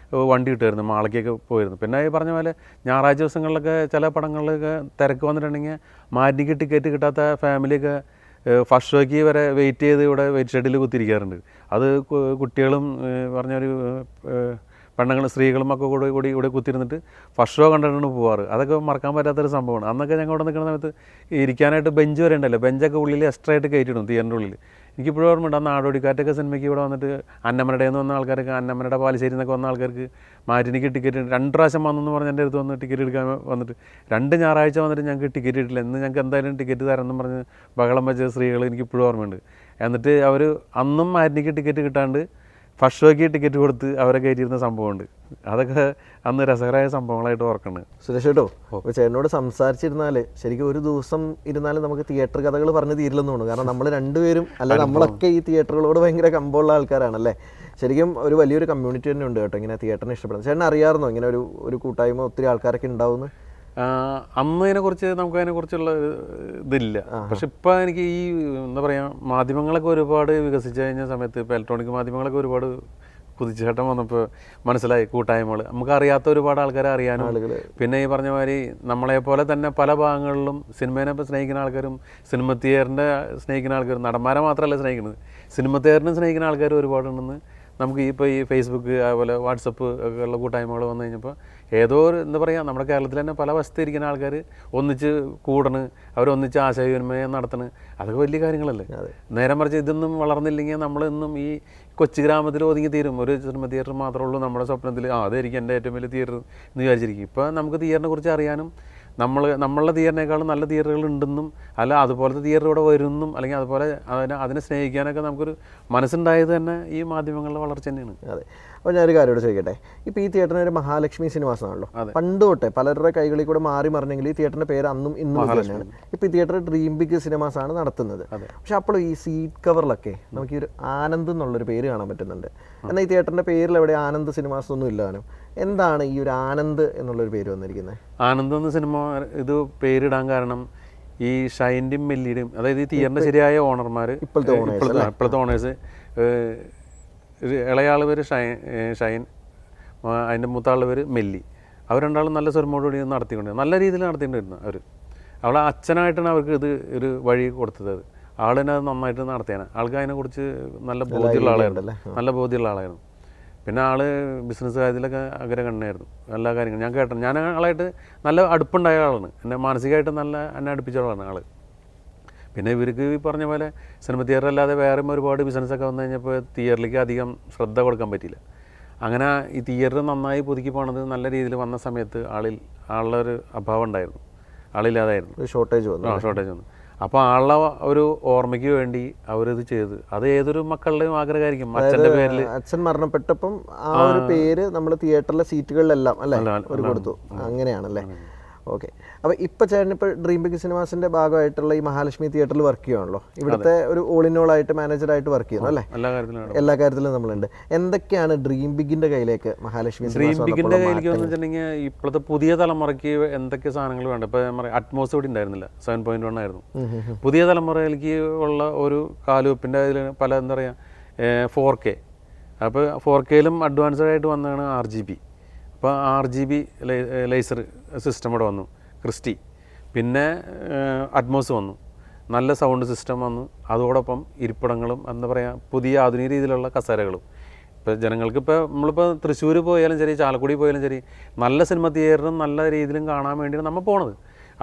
വണ്ടി കിട്ടുമായിരുന്നു, മാളയ്ക്കൊക്കെ പോയിരുന്നു. പിന്നെ ഈ പറഞ്ഞ പോലെ ഞായറാഴ്ച ദിവസങ്ങളിലൊക്കെ ചില പടങ്ങളിലൊക്കെ തിരക്ക് വന്നിട്ടുണ്ടെങ്കിൽ മാറ്റിക്ക് ടിക്കറ്റ് കിട്ടാത്ത ഫാമിലിയൊക്കെ ഫസ്റ്റ് ഷോയ്ക്ക് വരെ വെയിറ്റ് ചെയ്ത് ഇവിടെ വെയിറ്റ് ഷെഡിൽ കുത്തിരിക്കാറുണ്ട്. അത് കുട്ടികളും പറഞ്ഞൊരു പെണ്ണുങ്ങളും സ്ത്രീകളും ഒക്കെ കൂടി ഇവിടെ കുത്തിരുന്നിട്ട് ഫസ്റ്റ് ഷോ കണ്ടിട്ടാണ് പോവാറ്. അതൊക്കെ മറക്കാൻ പറ്റാത്തൊരു സംഭവമാണ്. അന്നൊക്കെ ഞങ്ങൾ ഇവിടെ നിൽക്കുന്ന സമയത്ത് ഇരിക്കാനായിട്ട് ബെഞ്ച് വരെ ഉണ്ടല്ലോ, ബെഞ്ചൊക്കെ ഉള്ളിൽ എക്സ്ട്രാ ആയിട്ട് കയറ്റിയിടും തിയേറ്ററിൻ്റെ ഉള്ളിൽ. എനിക്കിപ്പോഴും ഓർമ്മയുണ്ട്, അന്ന് നാടോടിക്കാറ്റൊക്കെ സിനിമയ്ക്ക് ഇവിടെ വന്നിട്ട് അന്നമനയുടെ നിന്ന് വന്ന ആൾക്കാർക്ക്, അന്നമനയുടെ പാലശ്ശേരി എന്നൊക്കെ വന്ന ആൾക്കാർക്ക് മാറ്റിനിക്ക് ടിക്കറ്റ് 2 പ്രാവശ്യം വന്നെന്ന് പറഞ്ഞ് എൻ്റെ അടുത്ത് വന്ന് ടിക്കറ്റ് എടുക്കാൻ വന്നിട്ട് 2 ഞായറാഴ്ച വന്നിട്ട് ഞങ്ങൾക്ക് ടിക്കറ്റ് കിട്ടില്ല, എന്ന് ഞങ്ങൾക്ക് എന്തായാലും ടിക്കറ്റ് തരാമെന്നും പറഞ്ഞ് ബഹളം വെച്ച സ്ത്രീകൾ എനിക്കിപ്പോഴും ഓർമ്മയുണ്ട്. എന്നിട്ട് അവർ അന്നും മാറ്റിനിക്ക് ടിക്കറ്റ് കിട്ടാണ്ട് ഫസ്റ്റ് ഷോയ്ക്ക് ടിക്കറ്റ് കൊടുത്ത് അവരെ കയറ്റിയിരുന്ന സംഭവമുണ്ട്. അതൊക്കെ അന്ന് രസകരമായ സംഭവങ്ങളായിട്ട് ഓർക്കുന്നത്. സുരേഷ് കേട്ടോ, അപ്പോൾ ചേട്ടനോട് സംസാരിച്ചിരുന്നാൽ ശരിക്കും ഒരു ദിവസം ഇരുന്നാലും നമുക്ക് തിയേറ്റർ കഥകൾ പറഞ്ഞ് തീരില്ലെന്ന് തോന്നുന്നു. കാരണം നമ്മൾ രണ്ടുപേരും അല്ല നമ്മളൊക്കെ ഈ തിയേറ്ററുകളോട് ഭയങ്കര കമ്പമുള്ള ആൾക്കാരാണല്ലേ. ശരിക്കും ഒരു വലിയൊരു കമ്മ്യൂണിറ്റി തന്നെ ഉണ്ട് കേട്ടോ ഇങ്ങനെ തിയേറ്ററിനെ ഇഷ്ടപ്പെടുന്നത്. ചേട്ടൻ അറിയാമായിരുന്നോ ഇങ്ങനെ ഒരു കൂട്ടായ്മ ഒത്തിരി ആൾക്കാരൊക്കെ ഉണ്ടാവുമെന്ന്? അന്ന് അതിനെക്കുറിച്ച് നമുക്ക് അതിനെക്കുറിച്ചുള്ള ഇതില്ല. പക്ഷെ ഇപ്പം എനിക്ക് ഈ എന്താ പറയുക, മാധ്യമങ്ങളൊക്കെ ഒരുപാട് വികസിച്ച് കഴിഞ്ഞ സമയത്ത്, ഇപ്പോൾ ഇലക്ട്രോണിക് മാധ്യമങ്ങളൊക്കെ ഒരുപാട് കുതിച്ചുചാട്ടം വന്നപ്പോൾ മനസ്സിലായി കൂട്ടായ്മകൾ നമുക്കറിയാത്ത ഒരുപാട് ആൾക്കാരെ അറിയാനും, പിന്നെ ഈ പറഞ്ഞ മാതിരി നമ്മളെപ്പോലെ തന്നെ പല ഭാഗങ്ങളിലും സിനിമേനെ സ്നേഹിക്കുന്ന ആൾക്കാരും സിനിമ തിയേറ്ററിൻ്റെ സ്നേഹിക്കുന്ന ആൾക്കാരും, നടന്മാരെ മാത്രമല്ല സ്നേഹിക്കുന്നത്, സിനിമ തിയേറ്ററിനെ സ്നേഹിക്കുന്ന ആൾക്കാർ ഒരുപാടുണ്ടെന്ന് നമുക്ക് ഇപ്പോൾ ഈ ഫേസ്ബുക്ക് അതുപോലെ വാട്സപ്പ് ഒക്കെ ഉള്ള കൂട്ടായ്മകൾ വന്നു കഴിഞ്ഞപ്പോൾ ഏതോ ഒരു എന്താ പറയുക, നമ്മുടെ കേരളത്തിൽ തന്നെ പല വശത്തിരിക്കുന്ന ആൾക്കാർ ഒന്നിച്ച് കൂടണ്, അവരൊന്നിച്ച് ആശയവിനിമയം നടത്തണ്, അതൊക്കെ വലിയ കാര്യങ്ങളല്ലേ. നേരെ മറിച്ച് ഇതൊന്നും വളർന്നില്ലെങ്കിൽ നമ്മളിന്നും ഈ കൊച്ചു ഗ്രാമത്തിൽ ഒതുങ്ങി തീരും. ഒരു സിനിമ തിയേറ്റർ മാത്രമേ ഉള്ളൂ നമ്മുടെ സ്വപ്നത്തിൽ, അതായിരിക്കും എൻ്റെ ഏറ്റവും വലിയ തിയേറ്റർ എന്ന് വിചാരിച്ചിരിക്കും. ഇപ്പോൾ നമുക്ക് തിയേറ്ററിനെ കുറിച്ച് അറിയാനും നമ്മളുടെ തിയേറ്ററിനേക്കാളും നല്ല തിയേറ്ററുകൾ ഉണ്ടെന്നും, അല്ല അതുപോലത്തെ തിയേറ്റർ ഇവിടെ വരുമെന്നും, അല്ലെങ്കിൽ അതുപോലെ അതിനെ സ്നേഹിക്കാനൊക്കെ നമുക്കൊരു മനസ്സുണ്ടായത് തന്നെ ഈ മാധ്യമങ്ങളുടെ വളർച്ച തന്നെയാണ്. അതെ. അപ്പോൾ ഞാനൊരു കാര്യം ചോദിക്കട്ടെ, ഇപ്പോൾ ഈ തിയേറ്ററിന് ഒരു മഹാലക്ഷ്മി സിനിമാസാണല്ലോ, പണ്ട് തൊട്ടേ പലരുടെ കൈകളിൽ കൂടെ മാറി മറിഞ്ഞെങ്കിൽ ഈ തിയേറ്ററിൻ്റെ പേര് അന്നും ഇന്നും തന്നെയാണ്. ഇപ്പോൾ ഈ തിയേറ്റർ ഡ്രീം ബിഗ് സിനിമാസാണ് നടത്തുന്നത്. പക്ഷെ അപ്പോൾ ഈ സീറ്റ് കവറിലൊക്കെ നമുക്ക് ഈ ഒരു ആനന്ദ് എന്നുള്ളൊരു പേര് കാണാൻ പറ്റുന്നുണ്ട്. എന്നാൽ ഈ തിയേറ്ററിൻ്റെ പേരിൽ എവിടെ ആനന്ദ് സിനിമാസ് ഒന്നും ഇല്ലാനും, എന്താണ് ഈ ഒരു ആനന്ദ് എന്നുള്ളൊരു പേര് വന്നിരിക്കുന്നത്? ആനന്ദ് എന്ന സിനിമ ഇത് പേരിടാൻ കാരണം ഈ ഷൈൻ്റെയും മെല്ലിയുടെയും, അതായത് ഈ തിയേറ്ററിൻ്റെ ശരിയായ ഓണർമാർ, ഇപ്പോഴത്തെ ഓണേഴ്സ്, ഇളയാൾ പേര് ഷൈൻ, അതിൻ്റെ മൂത്താളുടെ പേര് മെല്ലി, അവർ രണ്ടാളും നല്ല സ്വരമോടുകൂടി നടത്തിക്കൊണ്ടിരുന്നു, നല്ല രീതിയിൽ നടത്തിക്കൊണ്ടിരുന്നു. അവളെ അച്ഛനായിട്ടാണ് അവർക്ക് ഇത് ഒരു വഴി കൊടുത്തത്. ആളിനെ അത് നന്നായിട്ട് നടത്തിയാണ്. ആൾക്ക് അതിനെക്കുറിച്ച് നല്ല ബോധ്യമുള്ള ആളായിരുന്നു. പിന്നെ ആള് ബിസിനസ് കാര്യത്തിലൊക്കെ അഗ്രഗണ്യനായിരുന്നു. എല്ലാ കാര്യങ്ങളും ഞാൻ കേട്ടു. ഞാൻ ആളായിട്ട് നല്ല അടുപ്പുണ്ടായ ആളാണ്, എന്നെ മാനസികമായിട്ട് എന്നെ അടുപ്പിച്ച ആളാണ് ആള്. പിന്നെ ഇവർക്ക് ഈ പറഞ്ഞ പോലെ സിനിമ തിയേറ്റർ അല്ലാതെ വേറെയും ഒരുപാട് ബിസിനസ്സൊക്കെ വന്നു കഴിഞ്ഞപ്പോൾ തിയേറ്ററിലേക്ക് അധികം ശ്രദ്ധ കൊടുക്കാൻ പറ്റിയില്ല. അങ്ങനെ ഈ തിയേറ്റർ നന്നായി പുതുക്കി പോണത് നല്ല രീതിയിൽ വന്ന സമയത്ത് ആളുടെ ഒരു അഭാവം ഉണ്ടായിരുന്നു, ആളില്ലാതായിരുന്നു, ഷോർട്ടേജ് വന്നു. അപ്പോൾ ആളുടെ ഒരു ഓർമ്മയ്ക്ക് വേണ്ടി അവരിത് ചെയ്ത്, അത് ഏതൊരു മക്കളുടെയും ആഗ്രഹമായിരിക്കും. അച്ഛൻ്റെ പേരിൽ അച്ഛൻ മരണപ്പെട്ടപ്പം ആ ഒരു പേര് നമ്മൾ തിയേറ്ററിലെ സീറ്റുകളിലെല്ലാം അല്ലേ ഒരു കൊടുത്തു, അങ്ങനെയാണല്ലേ. ഓക്കെ. അപ്പോൾ ഇപ്പോൾ ചേട്ടൻ ഇപ്പോൾ ഡ്രീം ബിഗ് സിനിമാസിൻ്റെ ഭാഗമായിട്ടുള്ള ഈ മഹാലക്ഷ്മി തിയേറ്ററിൽ വർക്ക് ചെയ്യുകയാണല്ലോ, ഇവിടുത്തെ ഒരു ഓൾ ഇൻ ഓൾ ആയിട്ട് മാനേജറായിട്ട് വർക്ക് ചെയ്യുന്നു അല്ലേ? എല്ലാ കാര്യത്തിലും നമ്മളുണ്ട്. എന്തൊക്കെയാണ് ഡ്രീം ബിഗിൻ്റെ കയ്യിലേക്ക് മഹാലക്ഷ്മി കയ്യിലേക്ക് വെച്ചിട്ടുണ്ടെങ്കിൽ ഇപ്പോഴത്തെ പുതിയ തലമുറയ്ക്ക് എന്തൊക്കെ സാധനങ്ങൾ വേണ്ട. ഇപ്പോൾ അറ്റ്മോസ് ഇവിടെ ഉണ്ടായിരുന്നില്ല, 7.1 ആയിരുന്നു. പുതിയ തലമുറയിലേക്ക് ഉള്ള ഒരു കാലുവെപ്പിൻ്റെ അതിൽ പല എന്താ പറയുക 4K. അപ്പോൾ 4Kയിലും അഡ്വാൻസ്ഡ് ആയിട്ട് വന്നതാണ് RGB. അപ്പോൾ RGB ലേസർ സിസ്റ്റം ഇവിടെ വന്നു, ക്രിസ്റ്റി. പിന്നെ അറ്റ്മോസ് വന്നു, നല്ല സൗണ്ട് സിസ്റ്റം വന്നു. അതോടൊപ്പം ഇരിപ്പിടങ്ങളും എന്താ പറയുക പുതിയ ആധുനിക രീതിയിലുള്ള കസേരകളും. ഇപ്പോൾ ജനങ്ങൾക്ക് നമ്മളിപ്പോൾ തൃശ്ശൂർ പോയാലും ശരി, ചാലക്കുടി പോയാലും ശരി, നല്ല സിനിമ തിയേറ്ററും നല്ല രീതിയിലും കാണാൻ വേണ്ടിയാണ് നമ്മൾ പോണത്.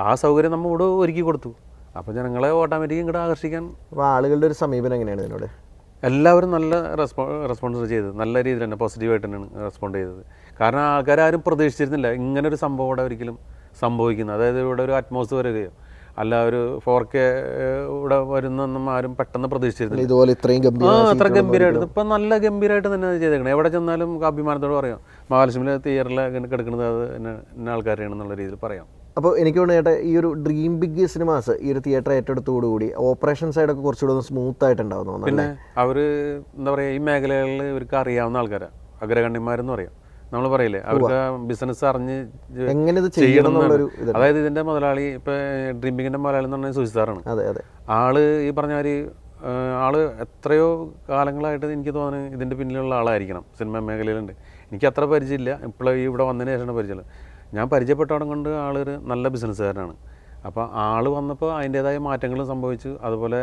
ആ സൗകര്യം നമ്മൾ ഇവിടെ ഒരുക്കി കൊടുത്തു. അപ്പോൾ ജനങ്ങളെ ഓട്ടോമാറ്റിക് ഇങ്ങോട്ട് ആകർഷിക്കാൻ. അപ്പോൾ ആളുകളുടെ ഒരു സമീപനം എങ്ങനെയാണ് ഇതിനോട്? എല്ലാവരും നല്ല റെസ്പോൺസ് ചെയ്തത്, നല്ല രീതിയിൽ തന്നെ പോസിറ്റീവായിട്ട് തന്നെയാണ് റെസ്പോണ്ട് ചെയ്തത്. കാരണം ആൾക്കാരും പ്രതീക്ഷിച്ചിരുന്നില്ല ഇങ്ങനൊരു സംഭവം ഇവിടെ ഒരിക്കലും സംഭവിക്കുന്നത്. അതായത് ഇവിടെ ഒരു അറ്റ്മോസ്ഫിയർ വരികയോ അല്ല ഒരു 4K ഇവിടെ വരുന്നൊന്നും ആരും പെട്ടെന്ന് പ്രതീക്ഷിച്ചിരുന്നില്ല. ഇതുപോലെ അത്ര ഗംഭീരമായിട്ട് ഇപ്പം നല്ല ഗംഭീരമായിട്ട് തന്നെ ചെയ്തേക്കണം. എവിടെ ചെന്നാലും അഭിമാനത്തോട് പറയാം മഹാലക്ഷ്മിയിലെ തിയേറ്ററിൽ കിടക്കുന്നത് അത് എന്നെ ആൾക്കാരെയാണെന്നുള്ള രീതിയിൽ പറയാം. അപ്പോൾ എനിക്ക് തോന്നുന്നു ചേട്ടാ ഈ ഒരു ഡ്രീം ബിഗ് സിനിമാസ് ഈ ഒരു തിയേറ്റർ ഏറ്റെടുത്തോടുകൂടി ഓപ്പറേഷൻ സൈഡൊക്കെ കുറച്ചുകൂടെ ഒന്ന് സ്മൂത്ത് ആയിട്ടുണ്ടാവുന്നു. പിന്നെ അവർ എന്താ പറയുക ഈ മേഖലകളിൽ ഇവർക്ക് അറിയാവുന്ന ആൾക്കാരാണ്, അഗ്രഗണ്യന്മാരെന്ന് പറയാം. നമ്മൾ പറയില്ലേ, അവർക്ക് ബിസിനസ് അറിഞ്ഞ് എങ്ങനെ ഇത് ചെയ്യണം എന്നുള്ളൊരു എന്നുള്ളത്. അതായത് ഇതിൻ്റെ മുതലാളി ഇപ്പോൾ ഡ്രീം ബിഗിൻ്റെ മുതലാളി എന്ന് പറഞ്ഞാൽ സുജിസാറാണ്. അതെ അതെ. ആള് ഈ പറഞ്ഞ മാതിരി ആള് എത്രയോ കാലങ്ങളായിട്ട് എനിക്ക് തോന്നുന്നു ഇതിൻ്റെ പിന്നിലുള്ള ആളായിരിക്കണം. സിനിമ മേഖലയിലുണ്ട്. എനിക്ക് അത്ര പരിചയമില്ല, ഇപ്പോഴും ഇവിടെ വന്നതിന് ശേഷമാണ് പരിചയമുള്ളത്. ഞാൻ പരിചയപ്പെട്ടവിടെ കൊണ്ട് ആളൊരു നല്ല ബിസിനസ്സുകാരനാണ്. അപ്പോൾ ആൾ വന്നപ്പോൾ അതിൻ്റേതായ മാറ്റങ്ങളും സംഭവിച്ചു. അതുപോലെ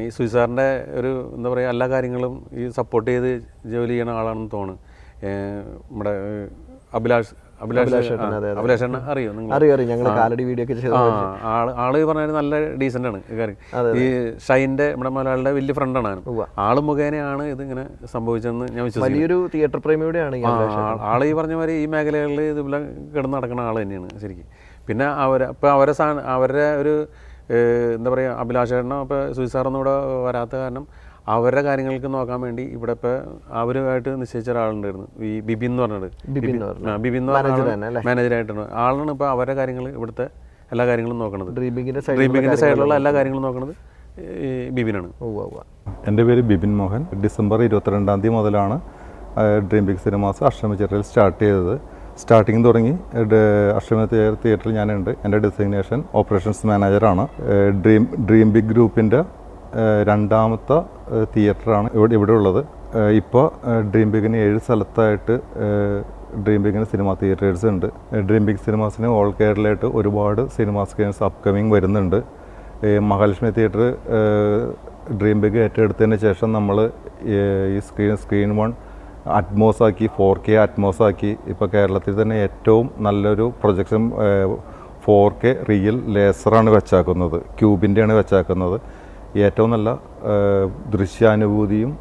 ഈ സുജിസാറിൻ്റെ ഒരു എന്താ പറയുക, എല്ലാ കാര്യങ്ങളും ഈ സപ്പോർട്ട് ചെയ്ത് ജോലി ചെയ്യുന്ന ആളാണെന്ന് തോന്നുന്നു. നമ്മുടെ അഭിലാഷേട്ടനെ അറിയോ നിങ്ങൾ? ആള് പറഞ്ഞാൽ നല്ല ഡീസൻ്റ് ആണ്. ഈ ഷൈൻ്റെ നമ്മുടെ മലയാളിയുടെ വലിയ ഫ്രണ്ടാണ്. ആള് മുഖേനയാണ് ഇതിങ്ങനെ സംഭവിച്ചതെന്ന് ഞാൻ വിശ്വസിക്കുന്നു. വലിയൊരു തിയേറ്റർ പ്രേമിയുടെയാണ് ആള്. ഈ പറഞ്ഞ മാതിരി ഈ മേഖലകളിൽ ഇതുപോലെ കിടന്ന് നടക്കുന്ന ആൾ തന്നെയാണ് ശരിക്കും. പിന്നെ അവരുടെ ഒരു എന്താ പറയുക, അഭിലാഷേട്ടനോ ഇപ്പോൾ സുജിസാറൊന്നും ഇവിടെ വരാത്ത കാരണം അവരുടെ കാര്യങ്ങൾക്ക് നോക്കാൻ വേണ്ടി ഇവിടെ ഇപ്പോൾ അവരുമായിട്ട് നിശ്ചയിച്ച ഒരാളുണ്ടായിരുന്നു, ഈ ബിബിൻ എന്ന് പറഞ്ഞത്. ബിബിൻ എന്ന് പറഞ്ഞ മാനേജറായിട്ടാണ് ആളാണ് ഇപ്പോൾ അവരുടെ കാര്യങ്ങൾ, ഇവിടുത്തെ എല്ലാ കാര്യങ്ങളും നോക്കണത്. ഡ്രീമിങ്ങിൻ്റെ സൈഡിലുള്ള എല്ലാ കാര്യങ്ങളും നോക്കണത് ഈ ബിബിനാണ്. എൻ്റെ പേര് ബിബിൻ മോഹൻ. ഡിസംബർ 22 മുതലാണ് ഡ്രീം ബിഗ് സിനിമാസ് അഷ്ടമി തിയേറ്ററിൽ സ്റ്റാർട്ട് ചെയ്തത്. സ്റ്റാർട്ടിങ് തുടങ്ങി അഷ്ടമി തിയേറ്ററിൽ ഞാനുണ്ട്. എൻ്റെ ഡെസിഗ്നേഷൻ ഓപ്പറേഷൻസ് മാനേജറാണ്. ഡ്രീം ബിഗ് ഗ്രൂപ്പിൻ്റെ രണ്ടാമത്തെ തിയേറ്ററാണ് ഇവിടെ ഉള്ളത്. ഇപ്പോൾ ഡ്രീം ബിഗിന് 7 സ്ഥലത്തായിട്ട് ഡ്രീം ബിഗിന് സിനിമ തിയേറ്റേഴ്സ് ഉണ്ട്. ഡ്രീം ബിഗ് സിനിമാസിന് ഓൾ കേരളയായിട്ട് ഒരുപാട് സിനിമാ സ്ക്രീൻസ് അപ്കമിങ് വരുന്നുണ്ട്. മഹാലക്ഷ്മി തിയേറ്റർ ഡ്രീം ബിഗ് ഏറ്റെടുത്തതിന് ശേഷം നമ്മൾ ഈ സ്ക്രീൻ 1 അറ്റ്മോസാക്കി, 4K അറ്റ്മോസാക്കി. ഇപ്പോൾ കേരളത്തിൽ തന്നെ ഏറ്റവും നല്ലൊരു പ്രൊജക്ഷൻ 4K റിയൽ ലേസറാണ് വെച്ചാക്കുന്നത്, ക്യൂബിൻ്റെയാണ് വെച്ചാക്കുന്നത്. ഏറ്റവും നല്ല ദൃശ്യാനുഭൂതിയും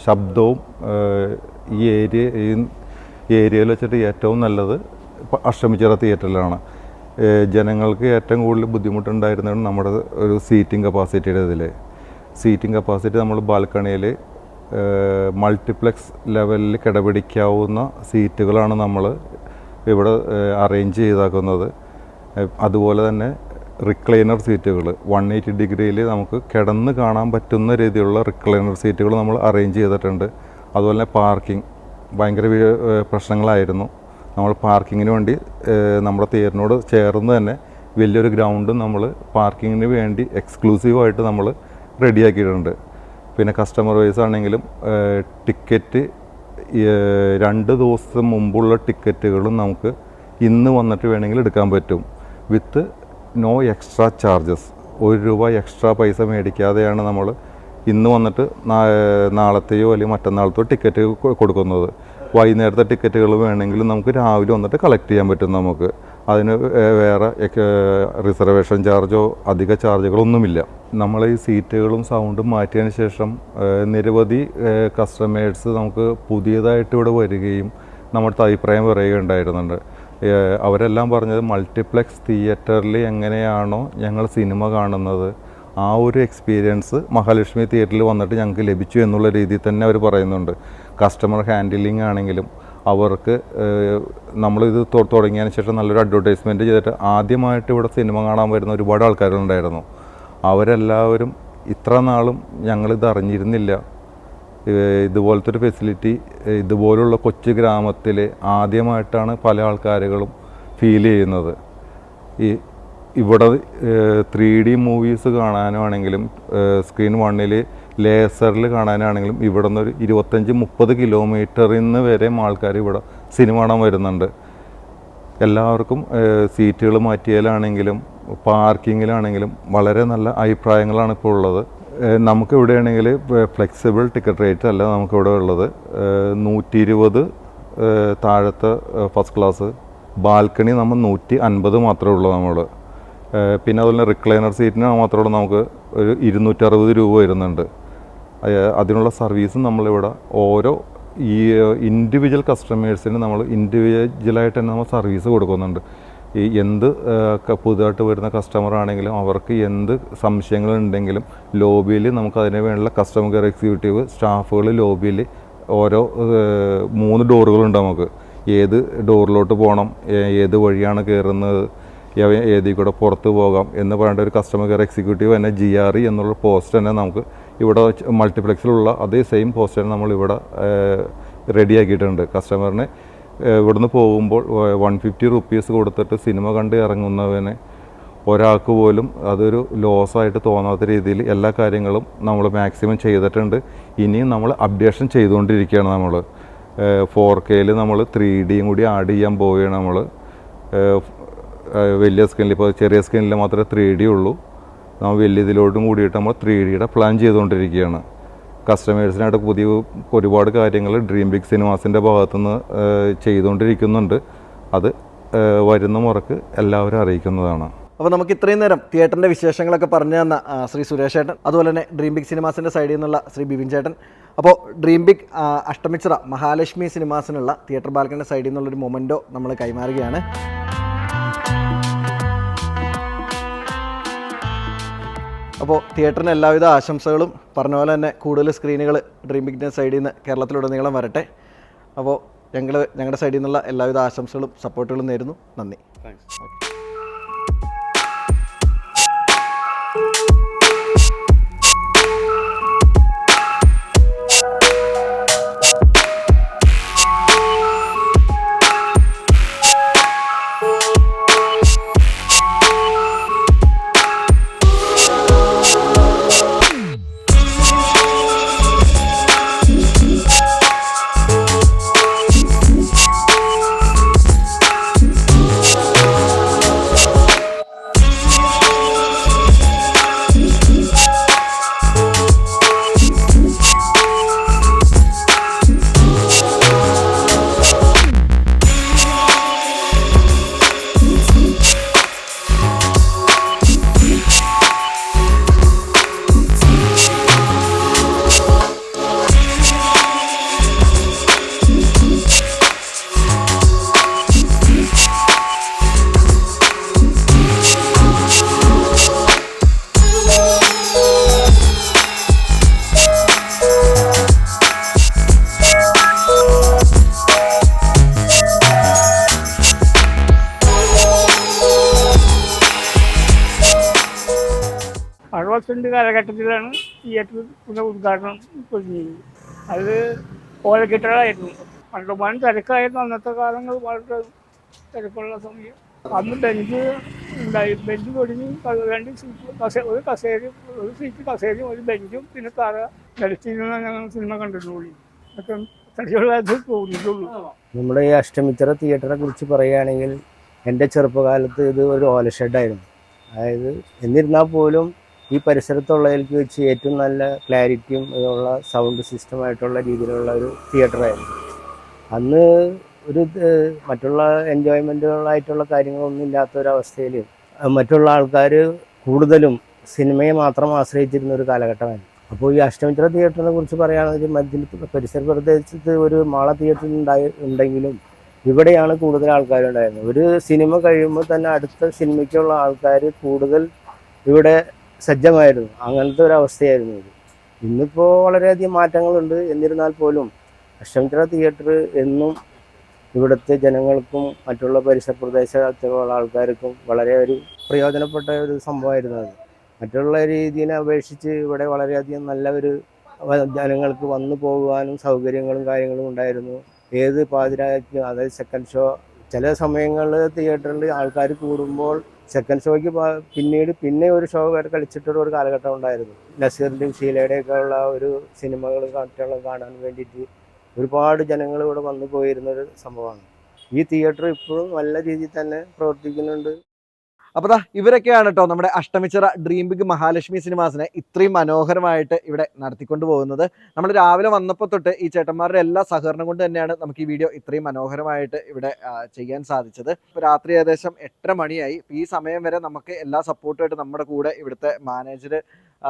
ശബ്ദവും ഈ ഏരിയയിൽ വെച്ചിട്ട് ഏറ്റവും നല്ലത് ഇപ്പോൾ അഷ്ടമിച്ചിറ തിയേറ്ററിലാണ്. ജനങ്ങൾക്ക് ഏറ്റവും കൂടുതൽ ബുദ്ധിമുട്ടുണ്ടായിരുന്നത് നമ്മുടെ ഒരു സീറ്റിംഗ് കപ്പാസിറ്റിയുടെ സീറ്റിംഗ് കപ്പാസിറ്റി നമ്മൾ ബാൽക്കണിയിൽ മൾട്ടിപ്ലെക്സ് ലെവലിൽ കിടപിടിക്കാവുന്ന സീറ്റുകളാണ് നമ്മൾ ഇവിടെ അറേഞ്ച് ചെയ്താക്കുന്നത്. അതുപോലെ തന്നെ റിക്ലൈനർ സീറ്റുകൾ 180 ഡിഗ്രിയിൽ നമുക്ക് കിടന്ന് കാണാൻ പറ്റുന്ന രീതിയിലുള്ള റിക്ലൈനർ സീറ്റുകൾ നമ്മൾ അറേഞ്ച് ചെയ്തിട്ടുണ്ട്. അതുപോലെ തന്നെ പാർക്കിംഗ് ഭയങ്കര പ്രശ്നങ്ങളായിരുന്നു. നമ്മൾ പാർക്കിങ്ങിന് വേണ്ടി നമ്മുടെ തിയേറ്ററിനോട് ചേർന്ന് തന്നെ വലിയൊരു ഗ്രൗണ്ട് നമ്മൾ പാർക്കിങ്ങിന് വേണ്ടി എക്സ്ക്ലൂസീവായിട്ട് നമ്മൾ റെഡിയാക്കിയിട്ടുണ്ട്. പിന്നെ കസ്റ്റമർ വൈസ് ആണെങ്കിലും ടിക്കറ്റ് 2 ദിവസം മുമ്പുള്ള ടിക്കറ്റുകളും നമുക്ക് ഇന്ന് വന്നിട്ട് വേണമെങ്കിൽ എടുക്കാൻ പറ്റും. With no extra charges. ₹1 extra പൈസ മേടിക്കാതെയാണ് നമ്മൾ ഇന്ന് വന്നിട്ട് നാളത്തെയോ അല്ലെങ്കിൽ മറ്റന്നാളത്തെയോ ടിക്കറ്റ് കൊടുക്കുന്നത്. വൈകുന്നേരത്തെ ടിക്കറ്റുകൾ വേണമെങ്കിൽ നമുക്ക് രാവിലെ വന്നിട്ട് കളക്ട് ചെയ്യാൻ പറ്റും. നമുക്ക് അതിന് വേറെ റിസർവേഷൻ ചാർജോ അധിക ചാർജുകളൊന്നുമില്ല. നമ്മൾ ഈ സീറ്റുകളും സൗണ്ടും മാറ്റിയതിന് ശേഷം നിരവധി കസ്റ്റമേഴ്സ് നമുക്ക് പുതിയതായിട്ട് ഇവിടെ വരികയും നമ്മുടെ അഭിപ്രായം പറയുകയുണ്ടായിരുന്നുണ്ട്. അവരെല്ലാം പറഞ്ഞത് മൾട്ടിപ്ലെക്സ് തിയേറ്ററിൽ എങ്ങനെയാണോ ഞങ്ങൾ സിനിമ കാണുന്നത് ആ ഒരു എക്സ്പീരിയൻസ് മഹാലക്ഷ്മി തിയേറ്ററിൽ വന്നിട്ട് ഞങ്ങൾക്ക് ലഭിച്ചു എന്നുള്ള രീതിയിൽ തന്നെ അവർ പറയുന്നുണ്ട്. കസ്റ്റമർ ഹാൻഡിലിംഗ് ആണെങ്കിലും അവർക്ക് നമ്മളിത് തുടങ്ങിയതിന് ശേഷം നല്ലൊരു അഡ്വർടൈസ്മെൻറ്റ് ചെയ്തിട്ട് ആദ്യമായിട്ട് ഇവിടെ സിനിമ കാണാൻ വരുന്ന ഒരുപാട് ആൾക്കാരുണ്ടായിരുന്നു. അവരെല്ലാവരും ഇത്ര നാളും ഞങ്ങളിത് അറിഞ്ഞിരുന്നില്ല, ഇതുപോലത്തെ ഒരു ഫെസിലിറ്റി ഇതുപോലുള്ള കൊച്ചു ഗ്രാമത്തിൽ ആദ്യമായിട്ടാണ് പല ആൾക്കാരുകളും ഫീൽ ചെയ്യുന്നത്. ഇവിടെ 3D മൂവീസ് കാണാനാണെങ്കിലും സ്ക്രീൻ 1 ലേസറിൽ കാണാനാണെങ്കിലും ഇവിടെ നിന്ന് ഒരു 25-30 കിലോമീറ്ററിൽ നിന്ന് വരെ ആൾക്കാർ ഇവിടെ സിനിമ കാണാൻ വരുന്നുണ്ട്. എല്ലാവർക്കും സീറ്റുകൾ മാറ്റിയാലാണെങ്കിലും പാർക്കിങ്ങിലാണെങ്കിലും വളരെ നല്ല അഭിപ്രായങ്ങളാണ് ഇപ്പോൾ ഉള്ളത്. നമുക്ക് ഇവിടെയാണെങ്കിൽ ഫ്ലെക്സിബിൾ ടിക്കറ്റ് റേറ്റ് അല്ല നമുക്കിവിടെ ഉള്ളത്. 120 താഴത്തെ ഫസ്റ്റ് ക്ലാസ്, ബാൽക്കണി നമ്മൾ 150 മാത്രമേ ഉള്ളൂ നമ്മൾ. പിന്നെ അതുപോലെ റിക്ലൈനർ സീറ്റിന് മാത്രമേ നമുക്ക് ഒരു 260 രൂപ വരുന്നുണ്ട്. അതിനുള്ള സർവീസും നമ്മളിവിടെ ഓരോ ഈ ഇൻഡിവിജ്വൽ കസ്റ്റമേഴ്സിന് നമ്മൾ ഇൻഡിവിജ്വലായിട്ട് തന്നെ നമ്മൾ സർവീസ് കൊടുക്കുന്നുണ്ട്. ഈ എന്ത് പുതുതായിട്ട് വരുന്ന കസ്റ്റമർ ആണെങ്കിലും അവർക്ക് എന്ത് സംശയങ്ങളുണ്ടെങ്കിലും ലോബിയിൽ നമുക്ക് അതിന് വേണ്ടിയുള്ള കസ്റ്റമർ കെയർ എക്സിക്യൂട്ടീവ് സ്റ്റാഫുകൾ ലോബിയിൽ ഓരോ 3 ഡോറുകളുണ്ട്. നമുക്ക് ഏത് ഡോറിലോട്ട് പോകണം, ഏത് വഴിയാണ് കയറുന്നത്, ഏതിൽ കൂടെ പുറത്ത് പോകാം എന്ന് പറയേണ്ട ഒരു കസ്റ്റമർ കെയർ എക്സിക്യൂട്ടീവ് തന്നെ GRE എന്നുള്ള പോസ്റ്റ് തന്നെ നമുക്ക് ഇവിടെ മൾട്ടിപ്ലെക്സിലുള്ള അതേ സെയിം പോസ്റ്റ് തന്നെ നമ്മളിവിടെ റെഡിയാക്കിയിട്ടുണ്ട്. കസ്റ്റമറിന് ഇവിടുന്ന് പോകുമ്പോൾ 150 റുപ്പീസ് കൊടുത്തിട്ട് സിനിമ കണ്ട് ഇറങ്ങുന്നവന് ഒരാൾക്ക് പോലും അതൊരു ലോസായിട്ട് തോന്നാത്ത രീതിയിൽ എല്ലാ കാര്യങ്ങളും നമ്മൾ മാക്സിമം ചെയ്തിട്ടുണ്ട്. ഇനിയും നമ്മൾ അപ്ഡേഷൻ ചെയ്തുകൊണ്ടിരിക്കുകയാണ്. നമ്മൾ 4Kയിൽ നമ്മൾ 3Dയും കൂടി ആഡ് ചെയ്യാൻ പോവുകയാണ്. നമ്മൾ വലിയ സ്ക്രീനിൽ, ഇപ്പോൾ ചെറിയ സ്ക്രീനിൽ മാത്രമേ 3D ഉള്ളൂ. നമ്മൾ വലിയ ഇതിലോട്ടും കൂടിയിട്ട് നമ്മൾ 3Dയുടെ പ്ലാൻ ചെയ്തുകൊണ്ടിരിക്കുകയാണ്. കസ്റ്റമേഴ്സിനായിട്ട് പുതിയ ഒരുപാട് കാര്യങ്ങൾ ഡ്രീം ബിഗ് സിനിമാസിൻ്റെ ഭാഗത്തുനിന്ന് ചെയ്തുകൊണ്ടിരിക്കുന്നുണ്ട്. അത് വരുന്ന മുറക്ക് എല്ലാവരും അറിയിക്കുന്നതാണ്. അപ്പോൾ നമുക്ക് ഇത്രയും നേരം തിയേറ്ററിൻ്റെ വിശേഷങ്ങളൊക്കെ പറഞ്ഞു തന്ന ശ്രീ സുരേഷ് ചേട്ടൻ, അതുപോലെ തന്നെ ഡ്രീം ബിഗ് സിനിമാസിൻ്റെ സൈഡിൽ നിന്നുള്ള ശ്രീ ബിബിൻ ചേട്ടൻ. അപ്പോൾ ഡ്രീം ബിഗ് അഷ്ടമിച്ചിറ മഹാലക്ഷ്മി സിനിമാസിനുള്ള തിയേറ്റർ ബാൽക്കണിൻ്റെ സൈഡിൽ നിന്നുള്ളൊരു മൊമെൻറ്റോ നമ്മൾ കൈമാറുകയാണ്. അപ്പോൾ തിയേറ്ററിന് എല്ലാവിധ ആശംസകളും, പറഞ്ഞ പോലെ തന്നെ കൂടുതൽ സ്ക്രീനുകൾ ഡ്രീം ബിഗിൻ്റെ സൈഡിൽ നിന്ന് കേരളത്തിലുടനീളം വരട്ടെ. അപ്പോൾ ഞങ്ങളുടെ സൈഡിൽ നിന്നുള്ള എല്ലാവിധ ആശംസകളും സപ്പോർട്ടുകളും നേരുന്നു. നന്ദി. കാലഘട്ടത്തിലാണ് തിയേറ്റർ ഉദ്ഘാടനം തുടങ്ങിയത്. അത് ഓലക്കെട്ടുകളായിരുന്നു. കണ്ടുപോകാൻ തിരക്കായിരുന്നു. അന്നത്തെ കാലങ്ങൾ വളരെ തിരക്കുള്ള സമയം. അന്ന് ബെഞ്ച് ഉണ്ടായി. ബെഞ്ച് പൊടിഞ്ഞ് 2 സീറ്റ്, ഒരു കസേരയും, ഒരു സീറ്റ് കസേരയും ഒരു ബെഞ്ചും പിന്നെ തറ നിലത്തിരുന്ന ഞങ്ങൾ സിനിമ കണ്ടിട്ടുള്ളൂ. അതൊക്കെ തടിയുള്ളത് തോന്നിയിട്ടുള്ളൂ. നമ്മുടെ ഈ അഷ്ടമിച്ചിറ തിയേറ്ററെ കുറിച്ച് പറയുകയാണെങ്കിൽ എൻ്റെ ചെറുപ്പകാലത്ത് ഇത് ഒരു ഓലഷെഡായിരുന്നു. അതായത് എന്നിരുന്നാൽ പോലും ഈ പരിസരത്തുള്ളതിലേക്ക് വെച്ച് ഏറ്റവും നല്ല ക്ലാരിറ്റിയും ഇതുള്ള സൗണ്ട് സിസ്റ്റമായിട്ടുള്ള രീതിയിലുള്ള ഒരു തിയേറ്ററായിരുന്നു. അന്ന് ഒരു മറ്റുള്ള എൻജോയ്മെൻറ്റുകളായിട്ടുള്ള കാര്യങ്ങളൊന്നും ഇല്ലാത്തൊരവസ്ഥയിൽ മറ്റുള്ള ആൾക്കാർ കൂടുതലും സിനിമയെ മാത്രം ആശ്രയിച്ചിരുന്ന ഒരു കാലഘട്ടമായിരുന്നു. അപ്പോൾ ഈ അഷ്ടമിച്ചിറ തിയേറ്ററിനെ കുറിച്ച് പറയുകയാണെങ്കിൽ മധ്യ പരിസര പ്രദേശത്ത് ഒരു മാള തിയേറ്റർ ഉണ്ടെങ്കിലും ഇവിടെയാണ് കൂടുതൽ ആൾക്കാരുണ്ടായിരുന്നത്. ഒരു സിനിമ കഴിയുമ്പോൾ തന്നെ അടുത്ത സിനിമയ്ക്കുള്ള ആൾക്കാർ കൂടുതൽ ഇവിടെ സജ്ജമായിരുന്നു. അങ്ങനത്തെ ഒരു അവസ്ഥയായിരുന്നു ഇത്. ഇന്നിപ്പോൾ വളരെയധികം മാറ്റങ്ങളുണ്ട്. എന്നിരുന്നാൽ പോലും അഷ്ടമിച്ചിറ തിയേറ്റർ എന്നും ഇവിടുത്തെ ജനങ്ങൾക്കും മറ്റുള്ള പരിസര പ്രദേശത്തുള്ള ആൾക്കാർക്കും വളരെ ഒരു പ്രയോജനപ്പെട്ട ഒരു സംഭവമായിരുന്നു അത്. മറ്റുള്ള രീതിയെ അപേക്ഷിച്ച് ഇവിടെ വളരെയധികം നല്ല ഒരു ജനങ്ങൾക്ക് വന്നു പോകുവാനും സൗകര്യങ്ങളും കാര്യങ്ങളും ഉണ്ടായിരുന്നു. ഏത് പാതിരായ്ക്കും, അതായത് സെക്കൻഡ് ഷോ, ചില സമയങ്ങളിൽ തിയേറ്ററിൽ ആൾക്കാർ കൂടുമ്പോൾ സെക്കൻഡ് ഷോയ്ക്ക് പിന്നെ ഒരു ഷോ വരെ കളിച്ചിട്ടുള്ള ഒരു കാലഘട്ടം ഉണ്ടായിരുന്നു. നസീറിൻ്റെയും ഷീലയുടെയൊക്കെ ഉള്ള ഒരു സിനിമകൾ കാണാൻ വേണ്ടിയിട്ട് ഒരുപാട് ജനങ്ങൾ ഇവിടെ വന്നു പോയിരുന്നൊരു സംഭവമാണ്. ഈ തിയേറ്റർ ഇപ്പോഴും നല്ല രീതിയിൽ തന്നെ പ്രവർത്തിക്കുന്നുണ്ട്. അപ്പോൾ ഇവരൊക്കെയാണ് കേട്ടോ നമ്മുടെ അഷ്ടമിച്ചിറ ഡ്രീം ബിഗ് മഹാലക്ഷ്മി സിനിമാസിനെ ഇത്രയും മനോഹരമായിട്ട് ഇവിടെ നടത്തിക്കൊണ്ട് പോകുന്നത്. നമ്മൾ രാവിലെ വന്നപ്പോൾ തൊട്ട് ഈ ചേട്ടന്മാരുടെ എല്ലാ സഹകരണം കൊണ്ട് തന്നെയാണ് നമുക്ക് ഈ വീഡിയോ ഇത്രയും മനോഹരമായിട്ട് ഇവിടെ ചെയ്യാൻ സാധിച്ചത്. ഇപ്പോൾ രാത്രി ഏകദേശം 8:30 മണിയായി. ഈ സമയം വരെ നമുക്ക് എല്ലാ സപ്പോർട്ടുമായിട്ട് നമ്മുടെ കൂടെ ഇവിടുത്തെ മാനേജർ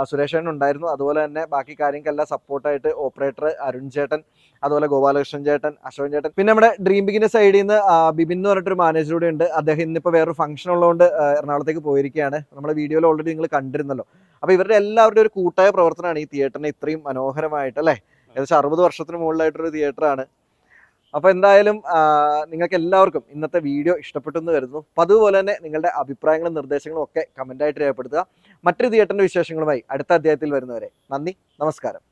സുരേഷൻ ഉണ്ടായിരുന്നു. അതുപോലെ തന്നെ ബാക്കി കാര്യങ്ങൾക്കെല്ലാം സപ്പോർട്ടായിട്ട് ഓപ്പറേറ്റർ അരുൺ ചേട്ടൻ, അതുപോലെ ഗോപാലകൃഷ്ണൻ ചേട്ടൻ, അശോകൻ ചേട്ടൻ, പിന്നെ നമ്മുടെ ഡ്രീം ബിഗിന്റെ സൈഡിൽ നിന്ന് ബിബിൻ എന്ന് പറഞ്ഞിട്ടൊരു മാനേജർ കൂടെ ഉണ്ട്. അദ്ദേഹം ഇന്നിപ്പോൾ വേറൊരു ഫംഗ്ഷൻ ഉള്ളതുകൊണ്ട് എറണാകുളത്തേക്ക് പോയിരിക്കുകയാണ്. നമ്മുടെ വീഡിയോയിൽ ഓൾറെഡി നിങ്ങൾ കണ്ടിരുന്നല്ലോ. അപ്പോൾ ഇവരുടെ എല്ലാവരുടെ ഒരു കൂട്ടായ പ്രവർത്തനമാണ് ഈ തിയേറ്ററിനെ ഇത്രയും മനോഹരമായിട്ട്, അല്ലേ, ഏകദേശം 60 വർഷത്തിന് മുകളിലായിട്ടൊരു തിയേറ്ററാണ്. അപ്പോൾ എന്തായാലും നിങ്ങൾക്ക് എല്ലാവർക്കും ഇന്നത്തെ വീഡിയോ ഇഷ്ടപ്പെട്ടു എന്ന് കരുതുന്നു. അപ്പോൾ അതുപോലെ തന്നെ നിങ്ങളുടെ അഭിപ്രായങ്ങളും നിർദ്ദേശങ്ങളും ഒക്കെ കമൻ്റായിട്ട് രേഖപ്പെടുത്തുക. മറ്റൊരു തിയേറ്ററിൻ്റെ വിശേഷങ്ങളുമായി അടുത്ത അധ്യായത്തിൽ വരുന്നവരെ നന്ദി, നമസ്കാരം.